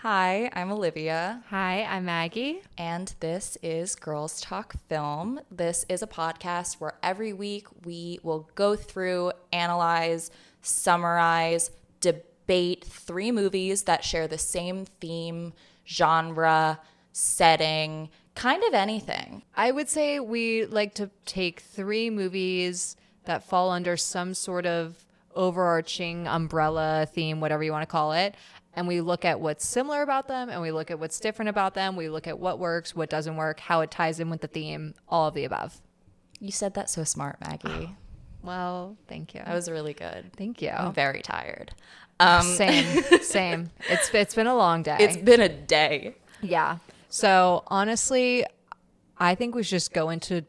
Hi, I'm Olivia, Hi, I'm Maggie. and this is Girls Talk Film. This is a podcast where every week we will go through, analyze, summarize, debate three movies that share the same theme, genre, setting, kind of anything. I would say we like to take three movies that fall under some sort of overarching umbrella theme, whatever you want to call it. And we look at what's similar about them and we look at what's different about them. We look at what works, what doesn't work, how it ties in with the theme, all of the above. You said that so smart, Maggie. Well, thank you. That was really good. Thank you. I'm very tired. Same. It's been a long day. It's been a day. Yeah. So honestly, I think we should just go into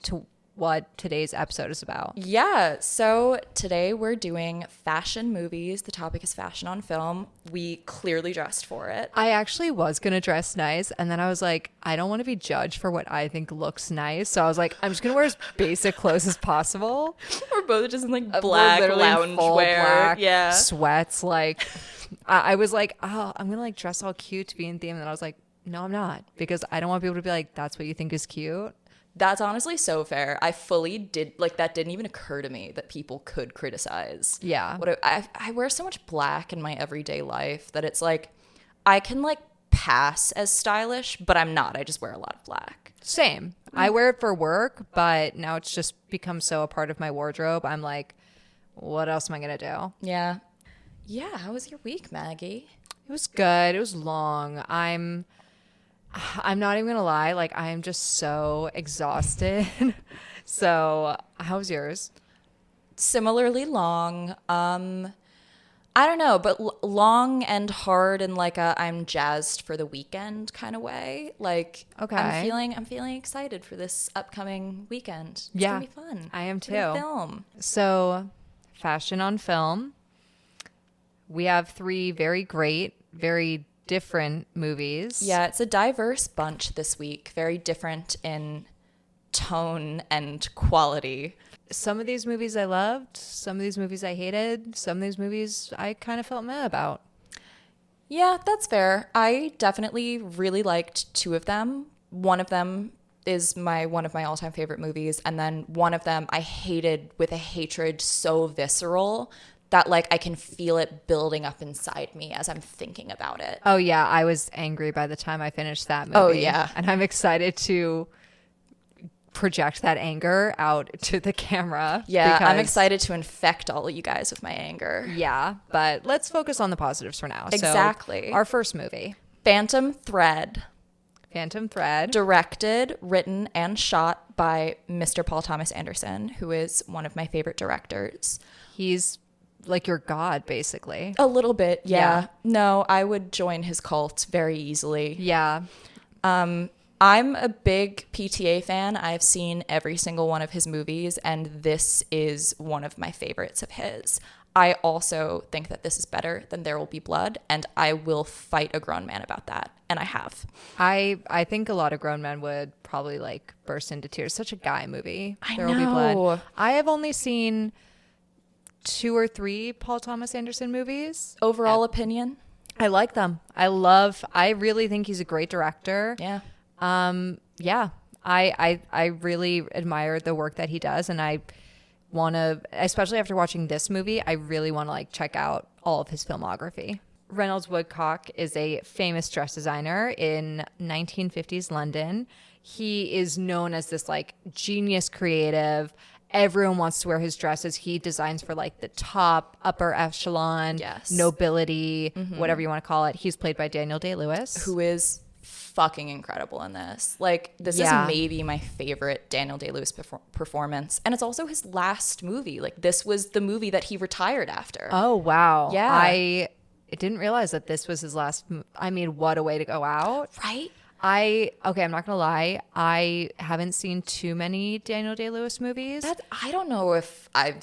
what today's episode is about. Yeah, so today we're doing fashion movies. The topic is fashion on film. We clearly dressed for it. I actually was going to dress nice. And then I was like, I don't want to be judged for what I think looks nice. So I was like, I'm just going to wear as basic clothes as possible. We're both just in like We're black literally in full loungewear. black, Yeah. sweats. Like, I was like, oh, I'm going to like dress all cute to be in theme. And then I was like, no, I'm not. Because I don't want people to be like, that's what you think is cute. That's honestly so fair. I fully did, like, that didn't even occur to me that people could criticize. Yeah. What I wear so much black in my everyday life that it's like, I can like pass as stylish, but I'm not. I just wear a lot of black. Same. I wear it for work, but now it's just become so a part of my wardrobe. I'm like, what else am I going to do? Yeah. Yeah. How was your week, Maggie? It was good. It was long. I'm not even gonna lie, like I am just so exhausted. So how was yours? Similarly long. I don't know, but long and hard in like a I'm jazzed for the weekend kind of way. Like, Okay. I'm feeling excited for this upcoming weekend. It's Yeah, gonna be fun. I am For the too. film. So fashion on film. We have three very great, very different movies. Yeah, it's a diverse bunch this week. Very different in tone and quality. Some of these movies I loved, some of these movies I hated, some of these movies I kind of felt meh about. Yeah, that's fair. I definitely really liked two of them. One of them is one of my all-time favorite movies, and then one of them I hated with a hatred so visceral that like I can feel it building up inside me as I'm thinking about it. Oh yeah, I was angry by the time I finished that movie. Oh, yeah. And I'm excited to project that anger out to the camera. Yeah, I'm because- excited to infect all of you guys with my anger. Yeah, but let's focus on the positives for now. Exactly. So, our first movie, Phantom Thread, Phantom Thread. directed, written, and shot by Mr. Paul Thomas Anderson, who is one of my favorite directors. He's like your god, basically. A little bit, yeah. Yeah. No, I would join his cult very easily. Yeah. I'm a big PTA fan. I've seen every single one of his movies, and this is one of my favorites of his. I also think that this is better than There Will Be Blood, and I will fight a grown man about that, and I have. I think a lot of grown men would probably like burst into tears. Such a guy movie. I There Will Be know. Blood. I have only seen 2 or 3 Paul Thomas Anderson movies. Overall opinion? I like them. I really think he's a great director. Yeah. Yeah. I really admire the work that he does, and I want to, especially after watching this movie, I really want to like check out all of his filmography. Reynolds Woodcock is a famous dress designer in 1950s London. He is known as this like genius creative. Everyone wants to wear his dresses. He designs for like the top, upper echelon, Yes. nobility, whatever you want to call it. He's played by Daniel Day-Lewis. Who is fucking incredible in this. Like, this Yeah. is maybe my favorite Daniel Day-Lewis performance. And it's also his last movie. Like, this was the movie that he retired after. Oh, wow. Yeah. I didn't realize that this was his last. I mean, what a way to go out. Right? Okay, I'm not going to lie. I haven't seen too many Daniel Day-Lewis movies. I don't know if I've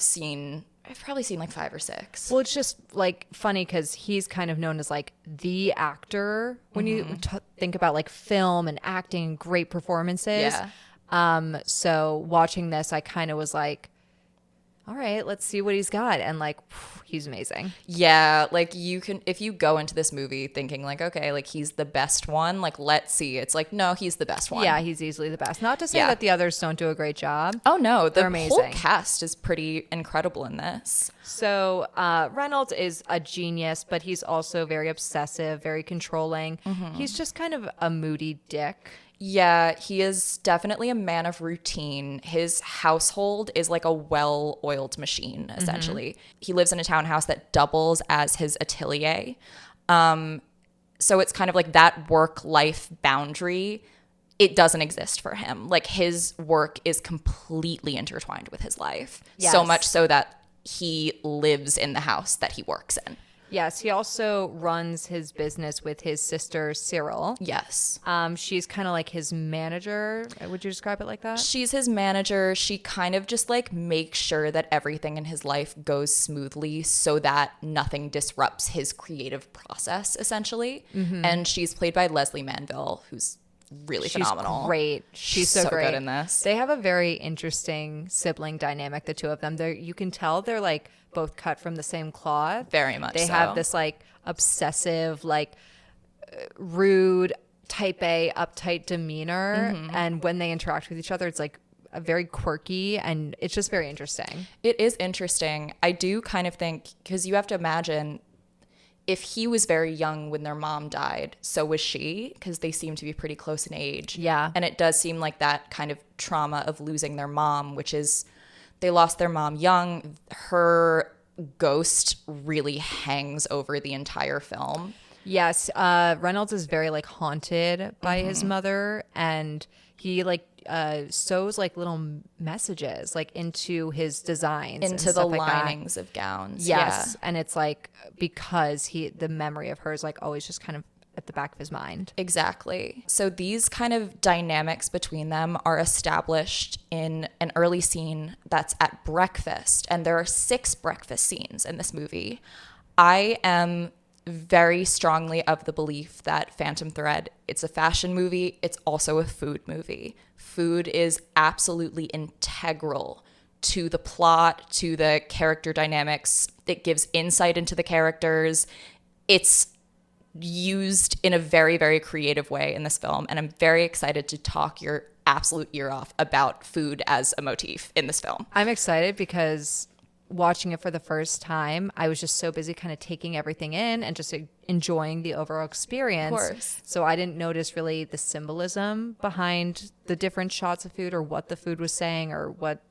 probably seen like 5 or 6. Well, it's just like funny because he's kind of known as like the actor when you think about like film and acting, great performances. Yeah. So watching this, I kind of was like, all right, let's see what he's got. And like, he's amazing. Yeah, like you can, if you go into this movie thinking like, okay, like he's the best one, like let's see. It's like, no, he's the best one. Yeah, he's easily the best. Not to say Yeah. that the others don't do a great job. Oh no, the They're whole amazing. cast is pretty incredible in this. So Reynolds is a genius, but he's also very obsessive, very controlling. He's just kind of a moody dick. Yeah, he is definitely a man of routine. His household is like a well-oiled machine, essentially. He lives in a townhouse that doubles as his atelier. So it's kind of like that work-life boundary. It doesn't exist for him. Like his work is completely intertwined with his life. So Yes. much so that he lives in the house that he works in. Yes, he also runs his business with his sister, Cyril. Yes. She's kind of like his manager. Would you describe it like that? She's his manager. She kind of just like makes sure that everything in his life goes smoothly so that nothing disrupts his creative process, essentially. And she's played by Leslie Manville, who's really She's phenomenal. great. She's so great good in this. They have a very interesting sibling dynamic, the two of them. You can tell they're like both cut from the same cloth. Very much They so. have this like obsessive, like rude, type A, uptight demeanor. And when they interact with each other, it's like a very quirky, and it's just very interesting. It is interesting. I do kind of think, because you have to imagine if he was very young when their mom died, so was she, because they seem to be pretty close in age. Yeah. And it does seem like that kind of trauma of losing their mom, which is they lost their mom young. Her ghost really hangs over the entire film. Yes, Reynolds is very like haunted by his mother, and he like sews like little messages like into his designs, and Into the stuff like that. linings of gowns. Yes, and it's like because the memory of her is like always just kind of at the back of his mind. Exactly. So these kind of dynamics between them are established in an early scene that's at breakfast. And there are 6 breakfast scenes in this movie. I am very strongly of the belief that Phantom Thread, it's a fashion movie. It's also a food movie. Food is absolutely integral to the plot, to the character dynamics. It gives insight into the characters. It's used in a very, very creative way in this film. And I'm very excited to talk your absolute ear off about food as a motif in this film. I'm excited because watching it for the first time, I was just so busy kind of taking everything in and just enjoying the overall experience. Of course. So I didn't notice really the symbolism behind the different shots of food or what the food was saying or what,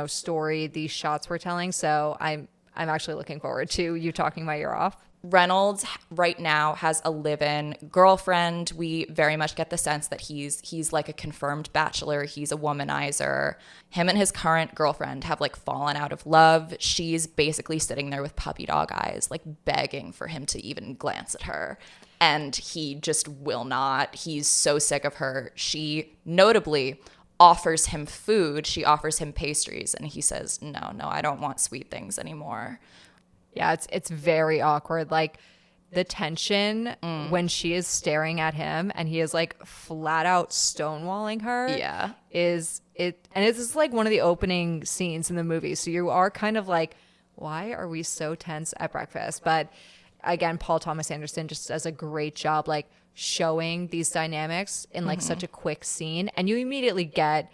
story these shots were telling. So I'm actually looking forward to you talking my ear off. Reynolds right now has a live-in girlfriend. We very much get the sense that he's like a confirmed bachelor. He's a womanizer. Him and his current girlfriend have like fallen out of love. She's basically sitting there with puppy dog eyes, like begging for him to even glance at her. And he just will not. He's so sick of her. She notably offers him food. She offers him pastries. And he says, no, I don't want sweet things anymore. Yeah, it's very awkward. Like the tension when she is staring at him and he is like flat out stonewalling her. Yeah. And it's just like one of the opening scenes in the movie. So you are kind of like, why are we so tense at breakfast? But again, Paul Thomas Anderson just does a great job like showing these dynamics in like such a quick scene. And you immediately get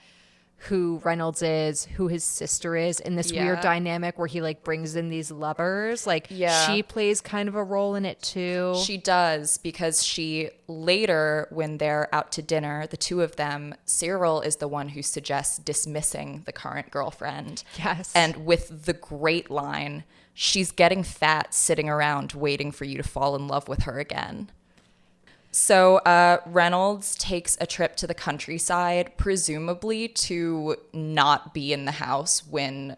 who Reynolds is, who his sister is in this weird dynamic where he like brings in these lovers. Like she plays kind of a role in it too. She does, because she later, when they're out to dinner, the two of them, Cyril is the one who suggests dismissing the current girlfriend. Yes. And with the great line, she's getting fat sitting around waiting for you to fall in love with her again. So Reynolds takes a trip to the countryside, presumably to not be in the house when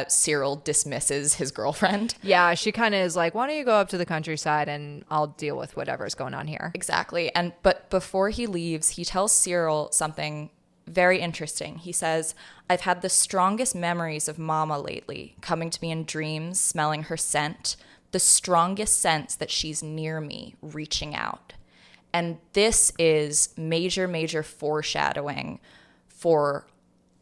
Cyril dismisses his girlfriend. Yeah, she kind of is like, why don't you go up to the countryside and I'll deal with whatever's going on here. Exactly. But before he leaves, he tells Cyril something very interesting. He says, I've had the strongest memories of Mama lately, coming to me in dreams, smelling her scent, the strongest sense that she's near me, reaching out. And this is major, major foreshadowing for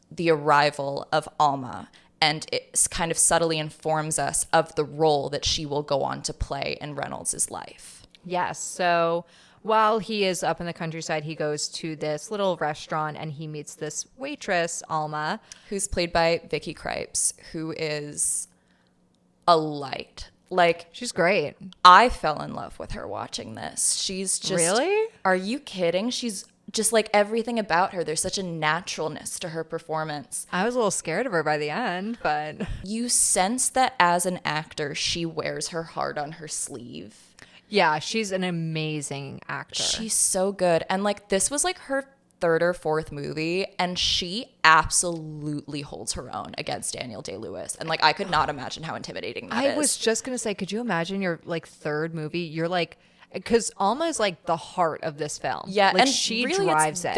the arrival of Alma. and it kind of subtly informs us of the role that she will go on to play in Reynolds' life. Yes. So while he is up in the countryside, he goes to this little restaurant and he meets this waitress, Alma. Who's played by Vicky Krieps, who is a light. Like, She's great. I fell in love with her watching this. She's just... Really? Are you kidding? She's just like everything about her. There's such a naturalness to her performance. I was a little scared of her by the end, but... You sense that as an actor, she wears her heart on her sleeve. Yeah, she's an amazing actor. She's so good. And like, this was like her third or fourth movie, and she absolutely holds her own against Daniel Day-Lewis. And like, I could not imagine how intimidating that is. I was just going to say, could you imagine your like third movie? You're like, because Alma is like the heart of this film. Yeah, like, and she really drives it.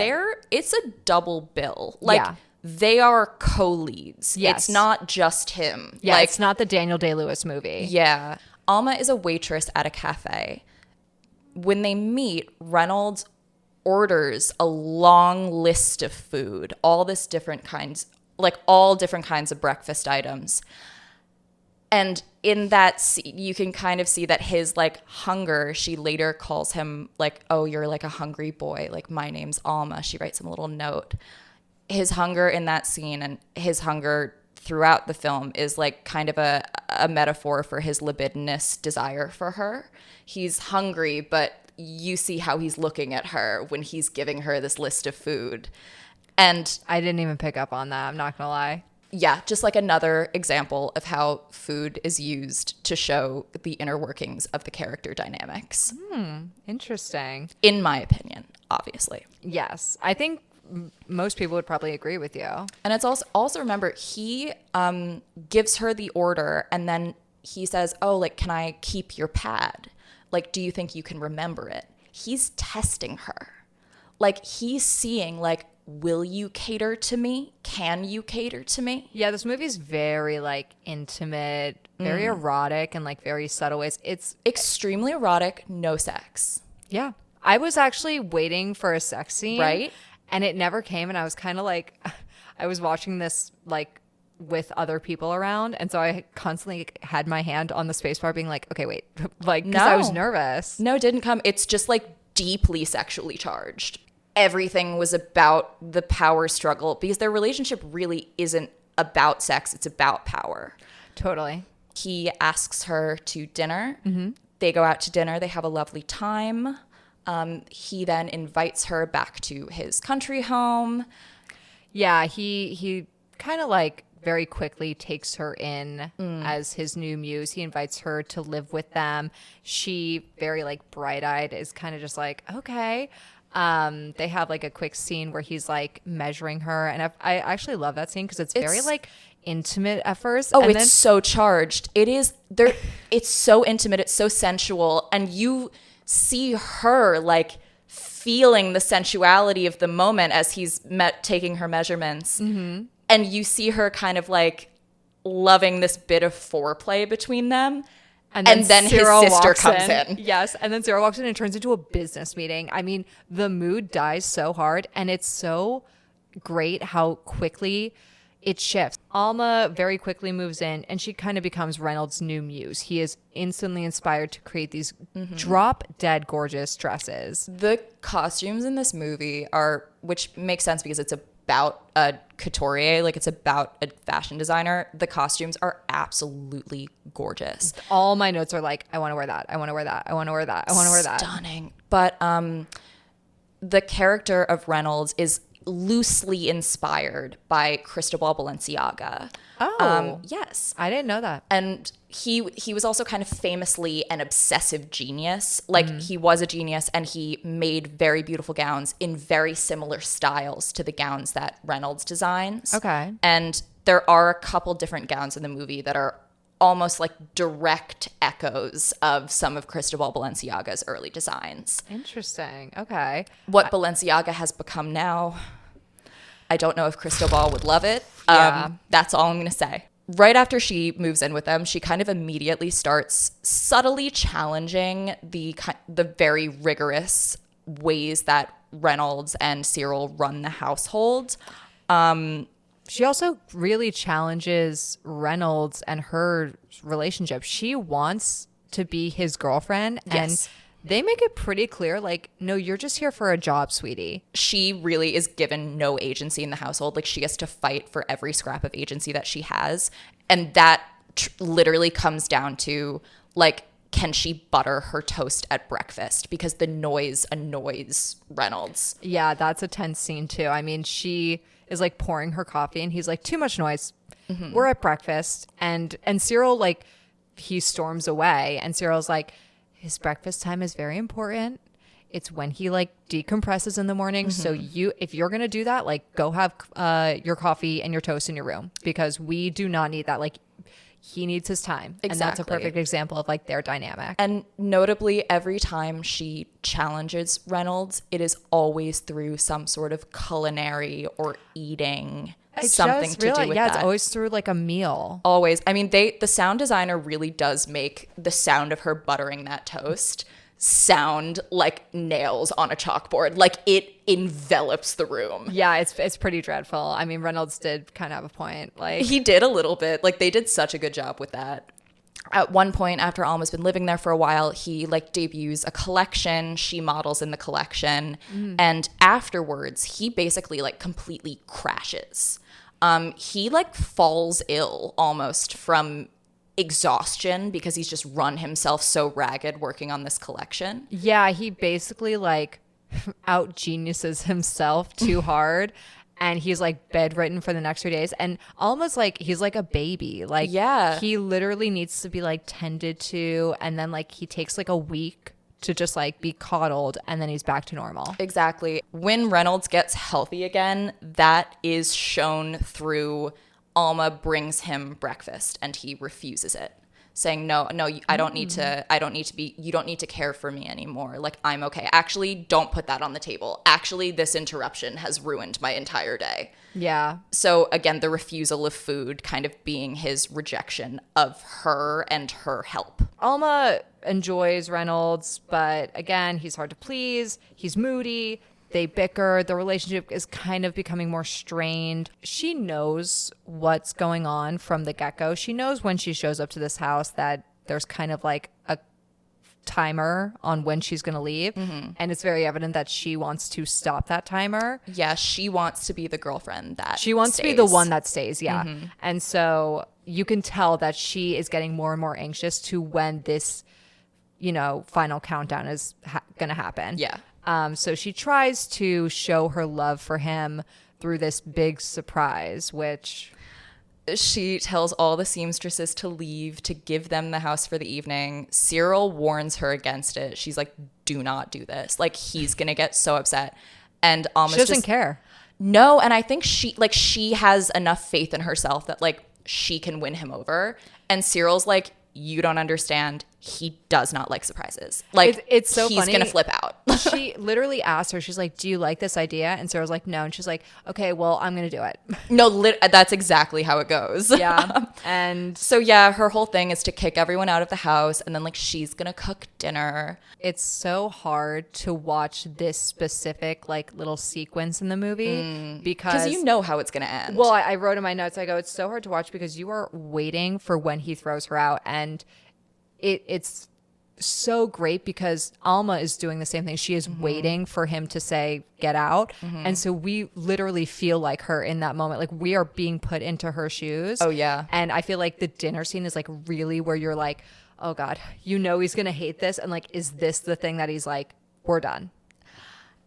It's a double bill. Like, Yeah. they are co-leads. Yes. It's not just him. Yeah, like, it's not the Daniel Day-Lewis movie. Yeah. Alma is a waitress at a cafe. When they meet, Reynolds orders a long list of food, all different kinds of breakfast items. And in that scene, you can kind of see that his like hunger, she later calls him like, oh, you're like a hungry boy. Like, my name's Alma. She writes him a little note. His hunger in that scene and his hunger throughout the film is like kind of a metaphor for his libidinous desire for her. He's hungry, but you see how he's looking at her when he's giving her this list of food. And I didn't even pick up on that. I'm not going to lie. yeah, just like another example of how food is used to show the inner workings of the character dynamics. Interesting. In my opinion, obviously. Yes. I think most people would probably agree with you. And it's also remember, he gives her the order and then he says, oh, like, can I keep your pad? Like, do you think you can remember it? He's testing her. Like, he's seeing, like, will you cater to me? Can you cater to me? Yeah, this movie is very like intimate, very erotic, and like very subtle ways. It's Extremely erotic, no sex. yeah. I was actually waiting for a sex scene, Right? And it never came. And I was kind of like, I was watching this like with other people around, and so I constantly had my hand on the spacebar, being like, okay, wait, like, because I was nervous. No, it didn't come. It's just like deeply sexually charged. Everything was about the power struggle because their relationship really isn't about sex. It's about power. Totally. He asks her to dinner. Mm-hmm. They go out to dinner. They have a lovely time. He then invites her back to his country home. Yeah, he kind of like very quickly takes her in as his new muse. He invites her to live with them. She, very like bright-eyed, is kind of just like, okay. They have like a quick scene where he's like measuring her, and I actually love that scene because it's very like intimate at first. Oh, and it's so charged. It is there. It's so intimate. It's so sensual, and you see her like feeling the sensuality of the moment as he's taking her measurements, and you see her kind of like loving this bit of foreplay between them. And then his sister comes in. Yes. And then Sarah walks in and it turns into a business meeting. I mean, the mood dies so hard, and it's so great how quickly it shifts. Alma very quickly moves in and she kind of becomes Reynolds' new muse. He is instantly inspired to create these drop dead gorgeous dresses. The costumes in this movie which makes sense because it's about a couturier, like it's about a fashion designer. The costumes are absolutely gorgeous. All my notes are like, I want to wear that. I want to wear that. I want to wear that. I want to wear that. Stunning. But the character of Reynolds is loosely inspired by Cristobal Balenciaga. Oh. Yes. I didn't know that. And he was also kind of famously an obsessive genius. Like, he was a genius, and he made very beautiful gowns in very similar styles to the gowns that Reynolds designs. Okay. And there are a couple different gowns in the movie that are almost like direct echoes of some of Cristobal Balenciaga's early designs. Interesting. Okay. What Balenciaga has become now, I don't know if Cristobal would love it. Yeah. That's all I'm going to say. Right after she moves in with them, she kind of immediately starts subtly challenging the very rigorous ways that Reynolds and Cyril run the household. She also really challenges Reynolds and her relationship. She wants to be his girlfriend. Yes. And they make it pretty clear, like, no, you're just here for a job, sweetie. She really is given no agency in the household. Like, she has to fight for every scrap of agency that she has. And that literally comes down to, like, can she butter her toast at breakfast? Because the noise annoys Reynolds. Yeah, that's a tense scene too. I mean, she is like pouring her coffee and he's like, too much noise. We're at breakfast. And Cyril, like, he storms away and Cyril's like, his breakfast time is very important. It's when he like decompresses in the morning. So if you're going to do that, like, go have your coffee and your toast in your room, because we do not need that. Like, he needs his time. Exactly. And that's a perfect example of like their dynamic. And notably, every time she challenges Reynolds, it is always through some sort of culinary or eating, something to do with yeah, that. it's always through like a meal. Always. I mean, the sound designer really does make the sound of her buttering that toast sound like nails on a chalkboard. Like, it envelops the room. Yeah, it's pretty dreadful. I mean, Reynolds did kind of have a point. Like, He did a little bit. Like, they did such a good job with that. At one point, after Alma's been living there for a while, he like debuts a collection. She models in the collection. And afterwards, he basically like completely crashes. He like falls ill almost from exhaustion because he's just run himself so ragged working on this collection. yeah, he basically like out geniuses himself too hard. And he's like bedridden for the next 3 days. And almost like he's like a baby. Like, Yeah. he literally needs to be like tended to. And then like he takes like a week to just like be coddled. And then he's back to normal. Exactly. When Reynolds gets healthy again, that is shown through Alma brings him breakfast and he refuses it, saying, no, I don't need to be, you don't need to care for me anymore. Like, I'm okay. Actually, don't put that on the table. Actually, this interruption has ruined my entire day. Yeah. So again, the refusal of food kind of being his rejection of her and her help. Alma enjoys Reynolds, but again, he's hard to please. He's moody. They bicker. The relationship is kind of becoming more strained. She knows what's going on from the get-go. She knows when she shows up to this house that there's kind of like a timer on when she's going to leave. And it's very evident that she wants to stop that timer. Yeah, she wants to be the girlfriend that She wants to be stays. the one that stays, yeah. And so you can tell that she is getting more and more anxious to when this, final countdown is going to happen. Yeah. So she tries to show her love for him through this big surprise, which She tells all the seamstresses to leave, to give them the house for the evening. Cyril warns her against it. She's like, do not do this. Like, he's going to get so upset. And Alma's she doesn't care. No, and I think she has enough faith in herself that like she can win him over. And Cyril's like, you don't understand. He does not like surprises. Like, it's so he's funny. gonna flip out. She literally asked her, she's like, do you like this idea? And Sarah's like, no. And she's like, okay, well, I'm going to do it. No, that's exactly how it goes. Yeah. And So yeah, her whole thing is to kick everyone out of the house, and then like she's gonna cook dinner. it's so hard to watch this specific like little sequence in the movie Because you know how it's gonna end. Well, I wrote in my notes, I go, it's so hard to watch because you are waiting for when he throws her out. And it's so great because Alma is doing the same thing. She is waiting for him to say, get out. And so we literally feel like her in that moment. Like, we are being put into her shoes. Oh, yeah. And I feel like the dinner scene is like really where you're like, oh God, he's going to hate this. And like, is this the thing that he's like, we're done?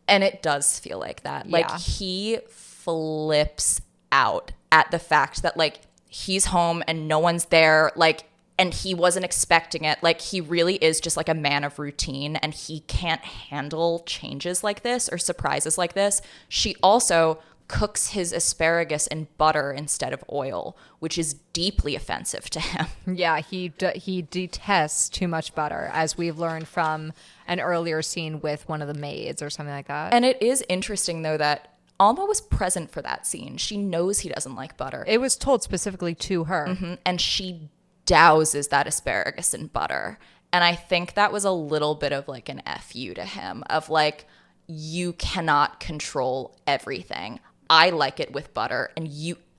And it does feel like that. Like, Yeah. he flips out at the fact that like he's home and no one's there. Like, and he wasn't expecting it. Like, he really is just like a man of routine, and he can't handle changes like this or surprises like this. She also cooks his asparagus in butter instead of oil, which is deeply offensive to him. Yeah, he detests too much butter, as we've learned from an earlier scene with one of the maids or something like that. And it is interesting, though, that Alma was present for that scene. She knows he doesn't like butter. It was told specifically to her. And she douses that asparagus in butter. And I think that was a little bit of like an FU to him of like, you cannot control everything. I like it with butter, and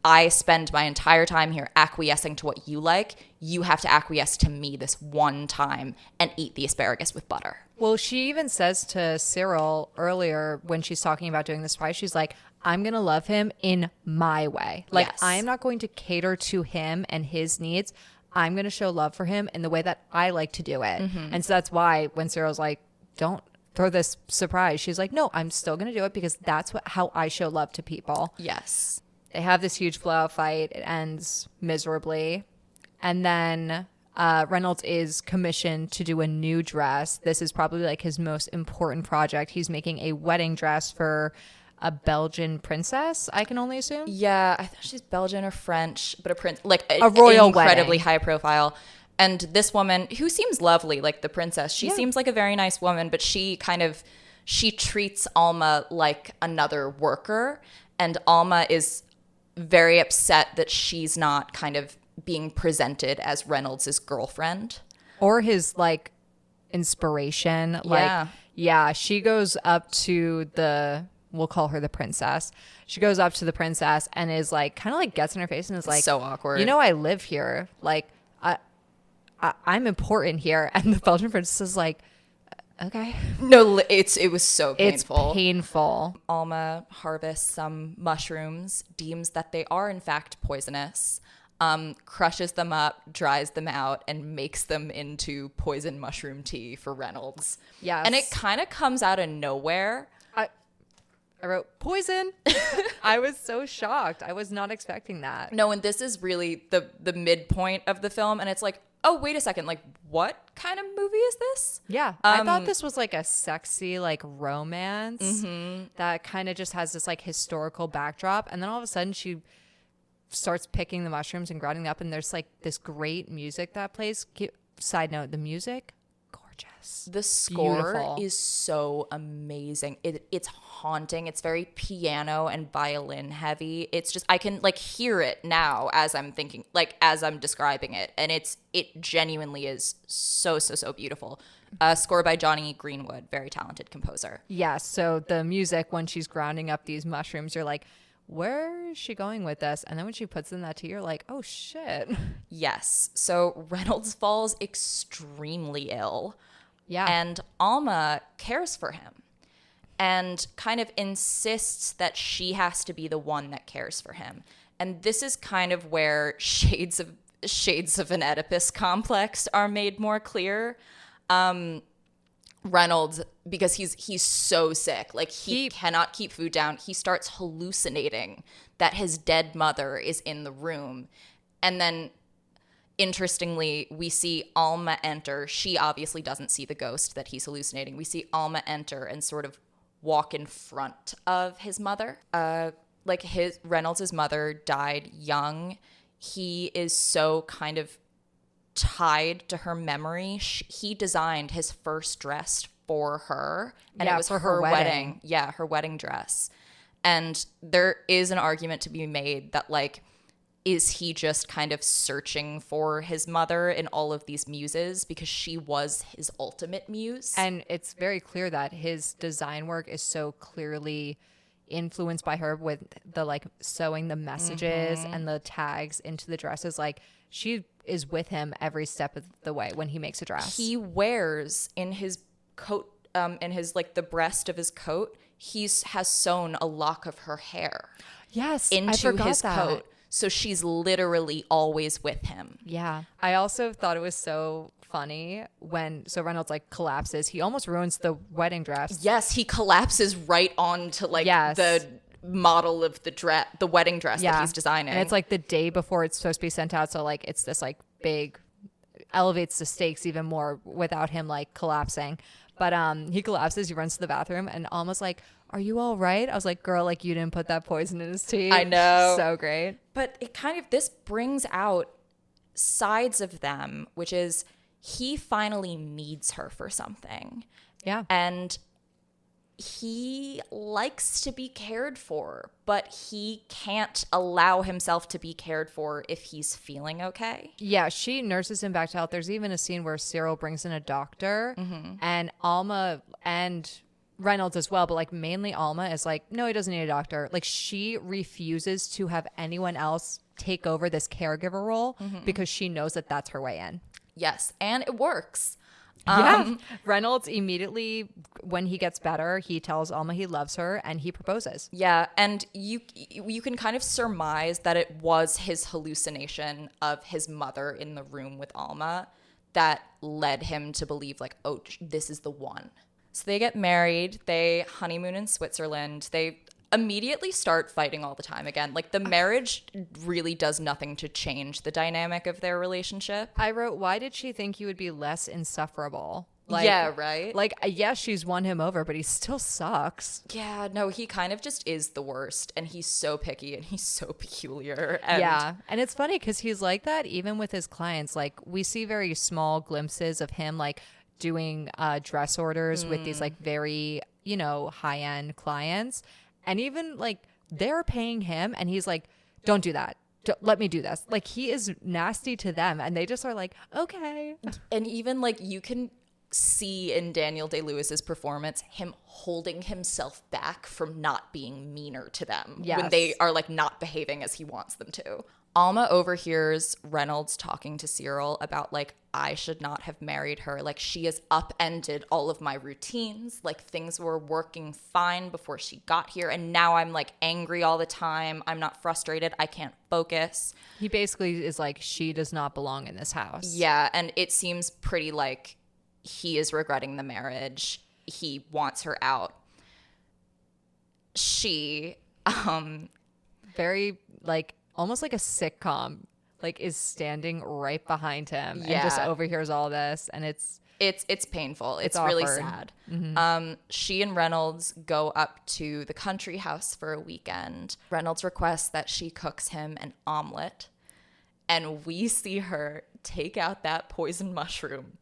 I spend my entire time here acquiescing to what you like. You have to acquiesce to me this one time and eat the asparagus with butter. Well, she even says to Cyril earlier when she's talking about doing the spice, she's like, I'm going to love him in my way. Like, Yes. I am not going to cater to him and his needs. I'm going to show love for him in the way that I like to do it. And so that's why when Cyril's like, don't throw this surprise, she's like, no, I'm still going to do it because that's how I show love to people. Yes. They have this huge blowout fight. It ends miserably. And then Reynolds is commissioned to do a new dress. This is probably like his most important project. He's making a wedding dress for a Belgian princess, I can only assume. Yeah, I thought she's Belgian or French, but a royal incredibly wedding. high profile. And this woman, who seems lovely, like the princess, she seems like a very nice woman, but she treats Alma like another worker. And Alma is very upset that she's not kind of being presented as Reynolds' girlfriend. Or his like inspiration. Yeah. Yeah, she goes up to we'll call her the princess. She goes up to the princess and is like, kind of like gets in her face and is like, so awkward. You know, I live here. Like, I'm important here. And the Belgian princess is like, okay. No, it was so painful. It's painful. Alma harvests some mushrooms, deems that they are in fact poisonous, crushes them up, dries them out, and makes them into poison mushroom tea for Reynolds. Yes. And it kind of comes out of nowhere. I wrote poison. I was so shocked. I was not expecting that. No, and this is really the midpoint of the film, and it's like, oh, wait a second, like, what kind of movie is this? Yeah. I thought this was like a sexy, like, romance that kind of just has this, like, historical backdrop. And then all of a sudden she starts picking the mushrooms and grinding them up, and there's, like, this great music that plays. Side note, the music, gorgeous. The score Beautiful. is so amazing. It's haunting. It's very piano and violin heavy. It's just, I can like hear it now as I'm thinking, like as I'm describing it. And it genuinely is so beautiful. Score by Johnny Greenwood, very talented composer. Yes. So the music, when she's grinding up these mushrooms, you're like, where is she going with this? And then when she puts in that tea, you're like, oh shit. Yes. So Reynolds falls extremely ill. Yeah. And Alma cares for him and kind of insists that she has to be the one that cares for him. And this is kind of where shades of an Oedipus complex are made more clear. Reynolds, because he's so sick, like he cannot keep food down. He starts hallucinating that his dead mother is in the room. And then interestingly, we see Alma enter. She obviously doesn't see the ghost that he's hallucinating. We see Alma enter and sort of walk in front of his mother. Reynolds' mother died young. He is so kind of tied to her memory. He designed his first dress for her, and it was for her her wedding. Yeah, her wedding dress. And there is an argument to be made that, like, is he just kind of searching for his mother in all of these muses because she was his ultimate muse? And it's very clear that his design work is so clearly influenced by her, with the like sewing the messages and the tags into the dresses. Like, she is with him every step of the way when he makes a dress. He wears in his coat, in his like the breast of his coat, has sewn a lock of her hair into his coat. So she's literally always with him. Yeah. I also thought it was so funny so Reynolds like collapses. He almost ruins the wedding dress. Yes, he collapses right onto like the model of the wedding dress that he's designing. And it's like the day before it's supposed to be sent out. So like it's this like big, elevates the stakes even more without him like collapsing. But he collapses, he runs to the bathroom, and almost like, are you all right? I was like, girl, like you didn't put that poison in his tea. I know. So great. But it kind of, this brings out sides of them, which is he finally needs her for something. Yeah. And he likes to be cared for, but he can't allow himself to be cared for if he's feeling okay. Yeah, she nurses him back to health. There's even a scene where Cyril brings in a doctor, and Alma and Reynolds as well, but like mainly Alma is like, no, he doesn't need a doctor. Like she refuses to have anyone else take over this caregiver role because she knows that that's her way in. Yes, and it works. Yeah. Reynolds immediately, when he gets better, he tells Alma he loves her and he proposes. Yeah, and you can kind of surmise that it was his hallucination of his mother in the room with Alma that led him to believe like, oh, this is the one. So they get married, they honeymoon in Switzerland, they immediately start fighting all the time again. Like the marriage really does nothing to change the dynamic of their relationship. I wrote, why did she think he would be less insufferable? Like, yeah, right? Like, yes, she's won him over, but he still sucks. Yeah, no, he kind of just is the worst. And he's so picky and he's so peculiar. And yeah. And it's funny because he's like that even with his clients. Like, we see very small glimpses of him, like, doing dress orders with these, like, very, you know, high-end clients. And even, like, they're paying him and he's like, don't do that. Let me do this. Like, he is nasty to them. And they just are like, okay. And even, like, you can see in Daniel Day-Lewis's performance him holding himself back from not being meaner to them when they are, like, not behaving as he wants them to. Alma overhears Reynolds talking to Cyril about, like, I should not have married her. Like, she has upended all of my routines. Like, things were working fine before she got here. And now I'm, like, angry all the time. I'm not frustrated. I can't focus. He basically is like, she does not belong in this house. Yeah, and it seems pretty like he is regretting the marriage. He wants her out. She, very, like, almost like a sitcom, like, is standing right behind him and just overhears all this, and it's painful. It's really awkward. sad. She and Reynolds go up to the country house for a weekend. Reynolds requests that she cooks him an omelet, and we see her take out that poison mushroom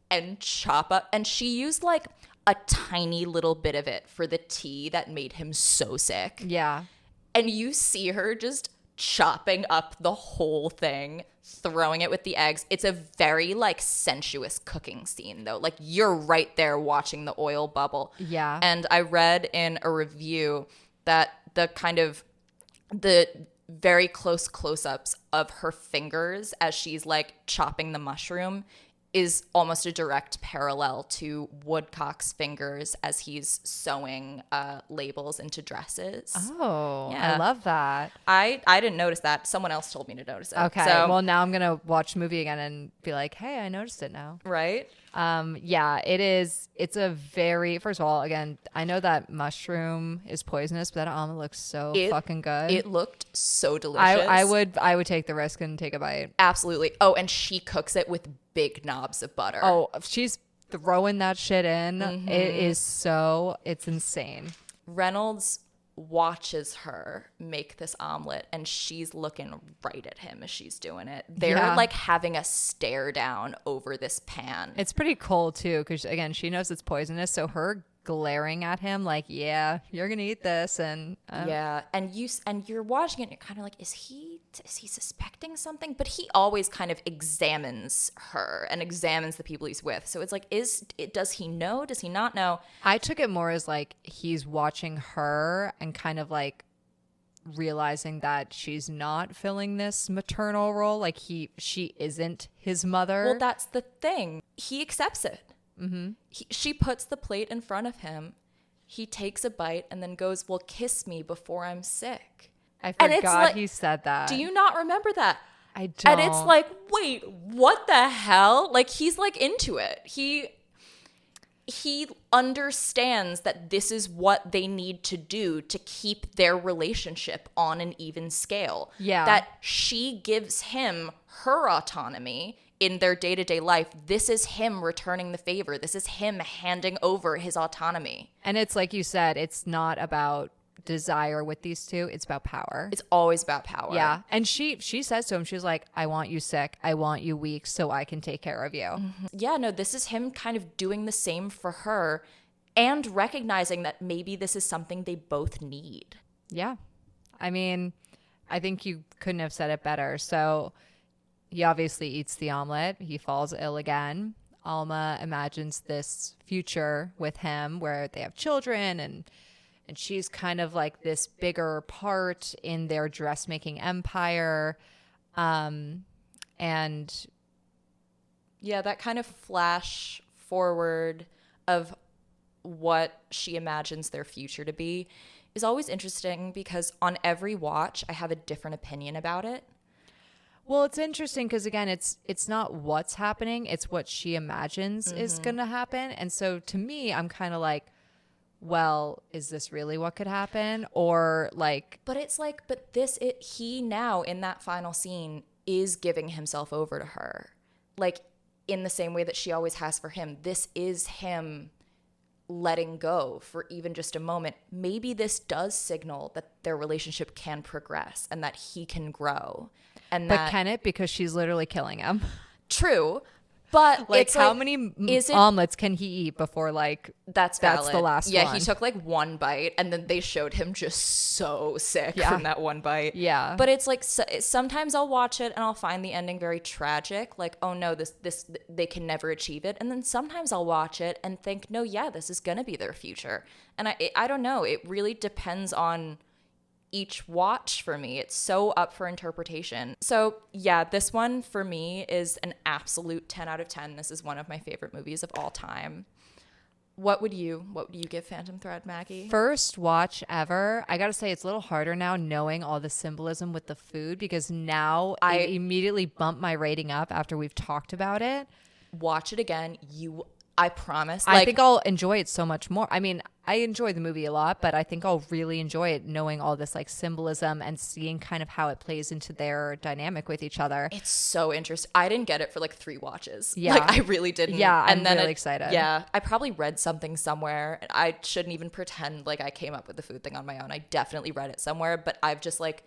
and chop up, and she used like a tiny little bit of it for the tea that made him so sick. Yeah. And you see her just chopping up the whole thing, throwing it with the eggs. It's a very, like, sensuous cooking scene, though. Like, you're right there watching the oil bubble. Yeah. And I read in a review that the very close-ups of her fingers as she's, like, chopping the mushroom is almost a direct parallel to Woodcock's fingers as he's sewing labels into dresses. Oh, Yeah. I love that. I didn't notice that. Someone else told me to notice it. Okay. So, well, now I'm going to watch the movie again and be like, hey, I noticed it now. right? Yeah, it is. It's a very, first of all, again, I know that mushroom is poisonous, but that omelet looks so fucking good. It looked so delicious. I would take the risk and take a bite. Absolutely. Oh, and she cooks it with big knobs of butter. Oh, she's throwing that shit in. It is it's insane. Reynolds watches her make this omelet and she's looking right at him as she's doing it. They're like having a stare down over this pan. It's pretty cold too, because again, she knows it's poisonous, so her glaring at him like, yeah, you're gonna eat this, and and you're watching it and you're kind of like, is he suspecting something? But he always kind of examines her and examines the people he's with, so it's like, does he know, does he not know? I took it more as like he's watching her and kind of like realizing that she's not filling this maternal role, like she isn't his mother. Well, that's the thing, he accepts it. She puts the plate in front of him. He takes a bite and then goes, well, kiss me before I'm sick. I forgot he said that. Do you not remember that? I don't. And it's like, wait, what the hell? Like, he's like into it. He understands that this is what they need to do to keep their relationship on an even scale. Yeah. That she gives him her autonomy in their day-to-day life. This is him returning the favor. This is him handing over his autonomy. And it's like you said, it's not about desire with these two. It's about power. It's always about power. Yeah. And she says to him, she's like, I want you sick. I want you weak so I can take care of you. Yeah, no, this is him kind of doing the same for her and recognizing that maybe this is something they both need. Yeah. I mean, I think you couldn't have said it better. So he obviously eats the omelet. He falls ill again. Alma imagines this future with him where they have children, and she's kind of like this bigger part in their dressmaking empire. And yeah, that kind of flash forward of what she imagines their future to be is always interesting, because on every watch I have a different opinion about it. Well, it's interesting because, again, it's not what's happening, it's what she imagines is going to happen. And so to me, I'm kind of like, well, is this really what could happen? Or like, but it's like, he now in that final scene is giving himself over to her, like in the same way that she always has for him. This is him letting go for even just a moment. Maybe this does signal that their relationship can progress and that he can grow. But can it? Because she's literally killing him. True. But like, it's how like, many omelets can he eat before, like, that's the last one? Yeah, he took like one bite, and then they showed him just so sick from that one bite. Yeah. But it's like, sometimes I'll watch it and I'll find the ending very tragic, like, oh no, this they can never achieve it. And then sometimes I'll watch it and think, no, yeah, this is gonna be their future. And I don't know, it really depends on each watch for me. It's so up for interpretation. So yeah, this one for me is an absolute 10 out of 10. This is one of my favorite movies of all time. What would you give Phantom Thread, Maggie? First watch ever. I gotta say, it's a little harder now knowing all the symbolism with the food, because now I immediately bump my rating up after we've talked about it. Watch it again. I promise. I think I'll enjoy it so much more. I mean, I enjoy the movie a lot, but I think I'll really enjoy it knowing all this like symbolism and seeing kind of how it plays into their dynamic with each other. It's so interesting. I didn't get it for like 3 watches. Yeah. Like, I really didn't. Yeah, I'm really excited. Yeah. I probably read something somewhere. I shouldn't even pretend like I came up with the food thing on my own. I definitely read it somewhere, but I've just like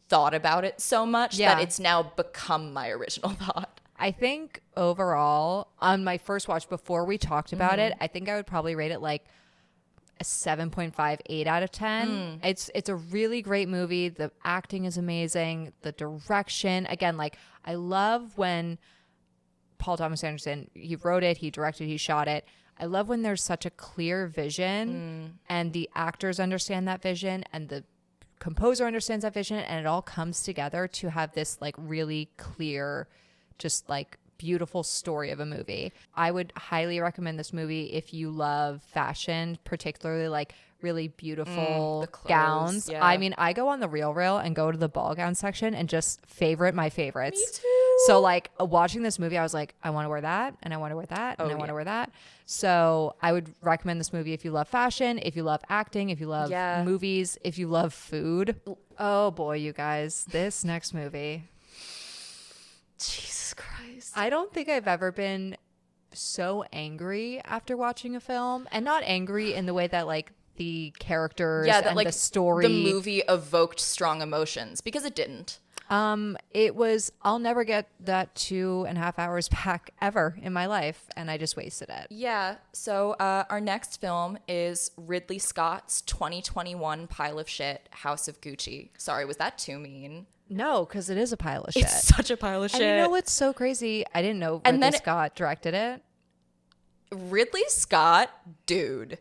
thought about it so much that it's now become my original thought. I think overall, on my first watch before we talked about it, I think I would probably rate it like a 7.5, 8 out of 10. It's a really great movie. The acting is amazing. The direction, again, like, I love when Paul Thomas Anderson, he wrote it, he directed, he shot it. I love when there's such a clear vision and the actors understand that vision and the composer understands that vision, and it all comes together to have this like really clear, just like beautiful story of a movie. I would highly recommend this movie if you love fashion, particularly like really beautiful gowns. Yeah. I mean, I go on the Real and go to the ball gown section and just favorite my favorites. Me too. So like watching this movie, I was like, I want to wear that, and I want to wear that, and I want to wear that. So I would recommend this movie if you love fashion, if you love acting, if you love movies, if you love food. Oh boy, you guys, this next movie. Jesus Christ. I don't think I've ever been so angry after watching a film, and not angry in the way that like the characters and like the story, the movie evoked strong emotions, because it didn't. It was, I'll never get that 2.5 hours back ever in my life, and I just wasted it. Yeah. So our next film is Ridley Scott's 2021 pile of shit, House of Gucci. Sorry, was that too mean? No, because it is a pile of shit. It's such a pile of shit. And you know what's so crazy? I didn't know Ridley Scott directed it. Ridley Scott, dude.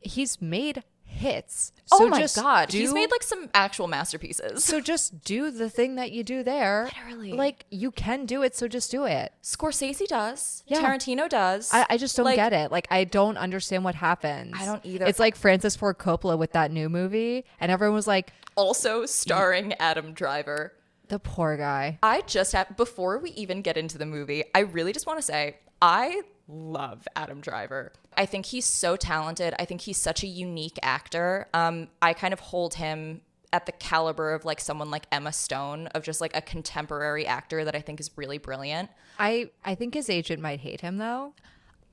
He's made hits. So my God. He's made like some actual masterpieces. So just do the thing that you do there. Literally. Like, you can do it, so just do it. Scorsese does. Yeah. Tarantino does. I just don't get it. Like, I don't understand what happens. I don't either. It's like Francis Ford Coppola with that new movie, and everyone was like, also starring Adam Driver. The poor guy. I just have, before we even get into the movie, I really just want to say, I love Adam Driver. I think he's so talented. I think he's such a unique actor. I kind of hold him at the caliber of like someone like Emma Stone, of just like a contemporary actor that I think is really brilliant. I think his agent might hate him though.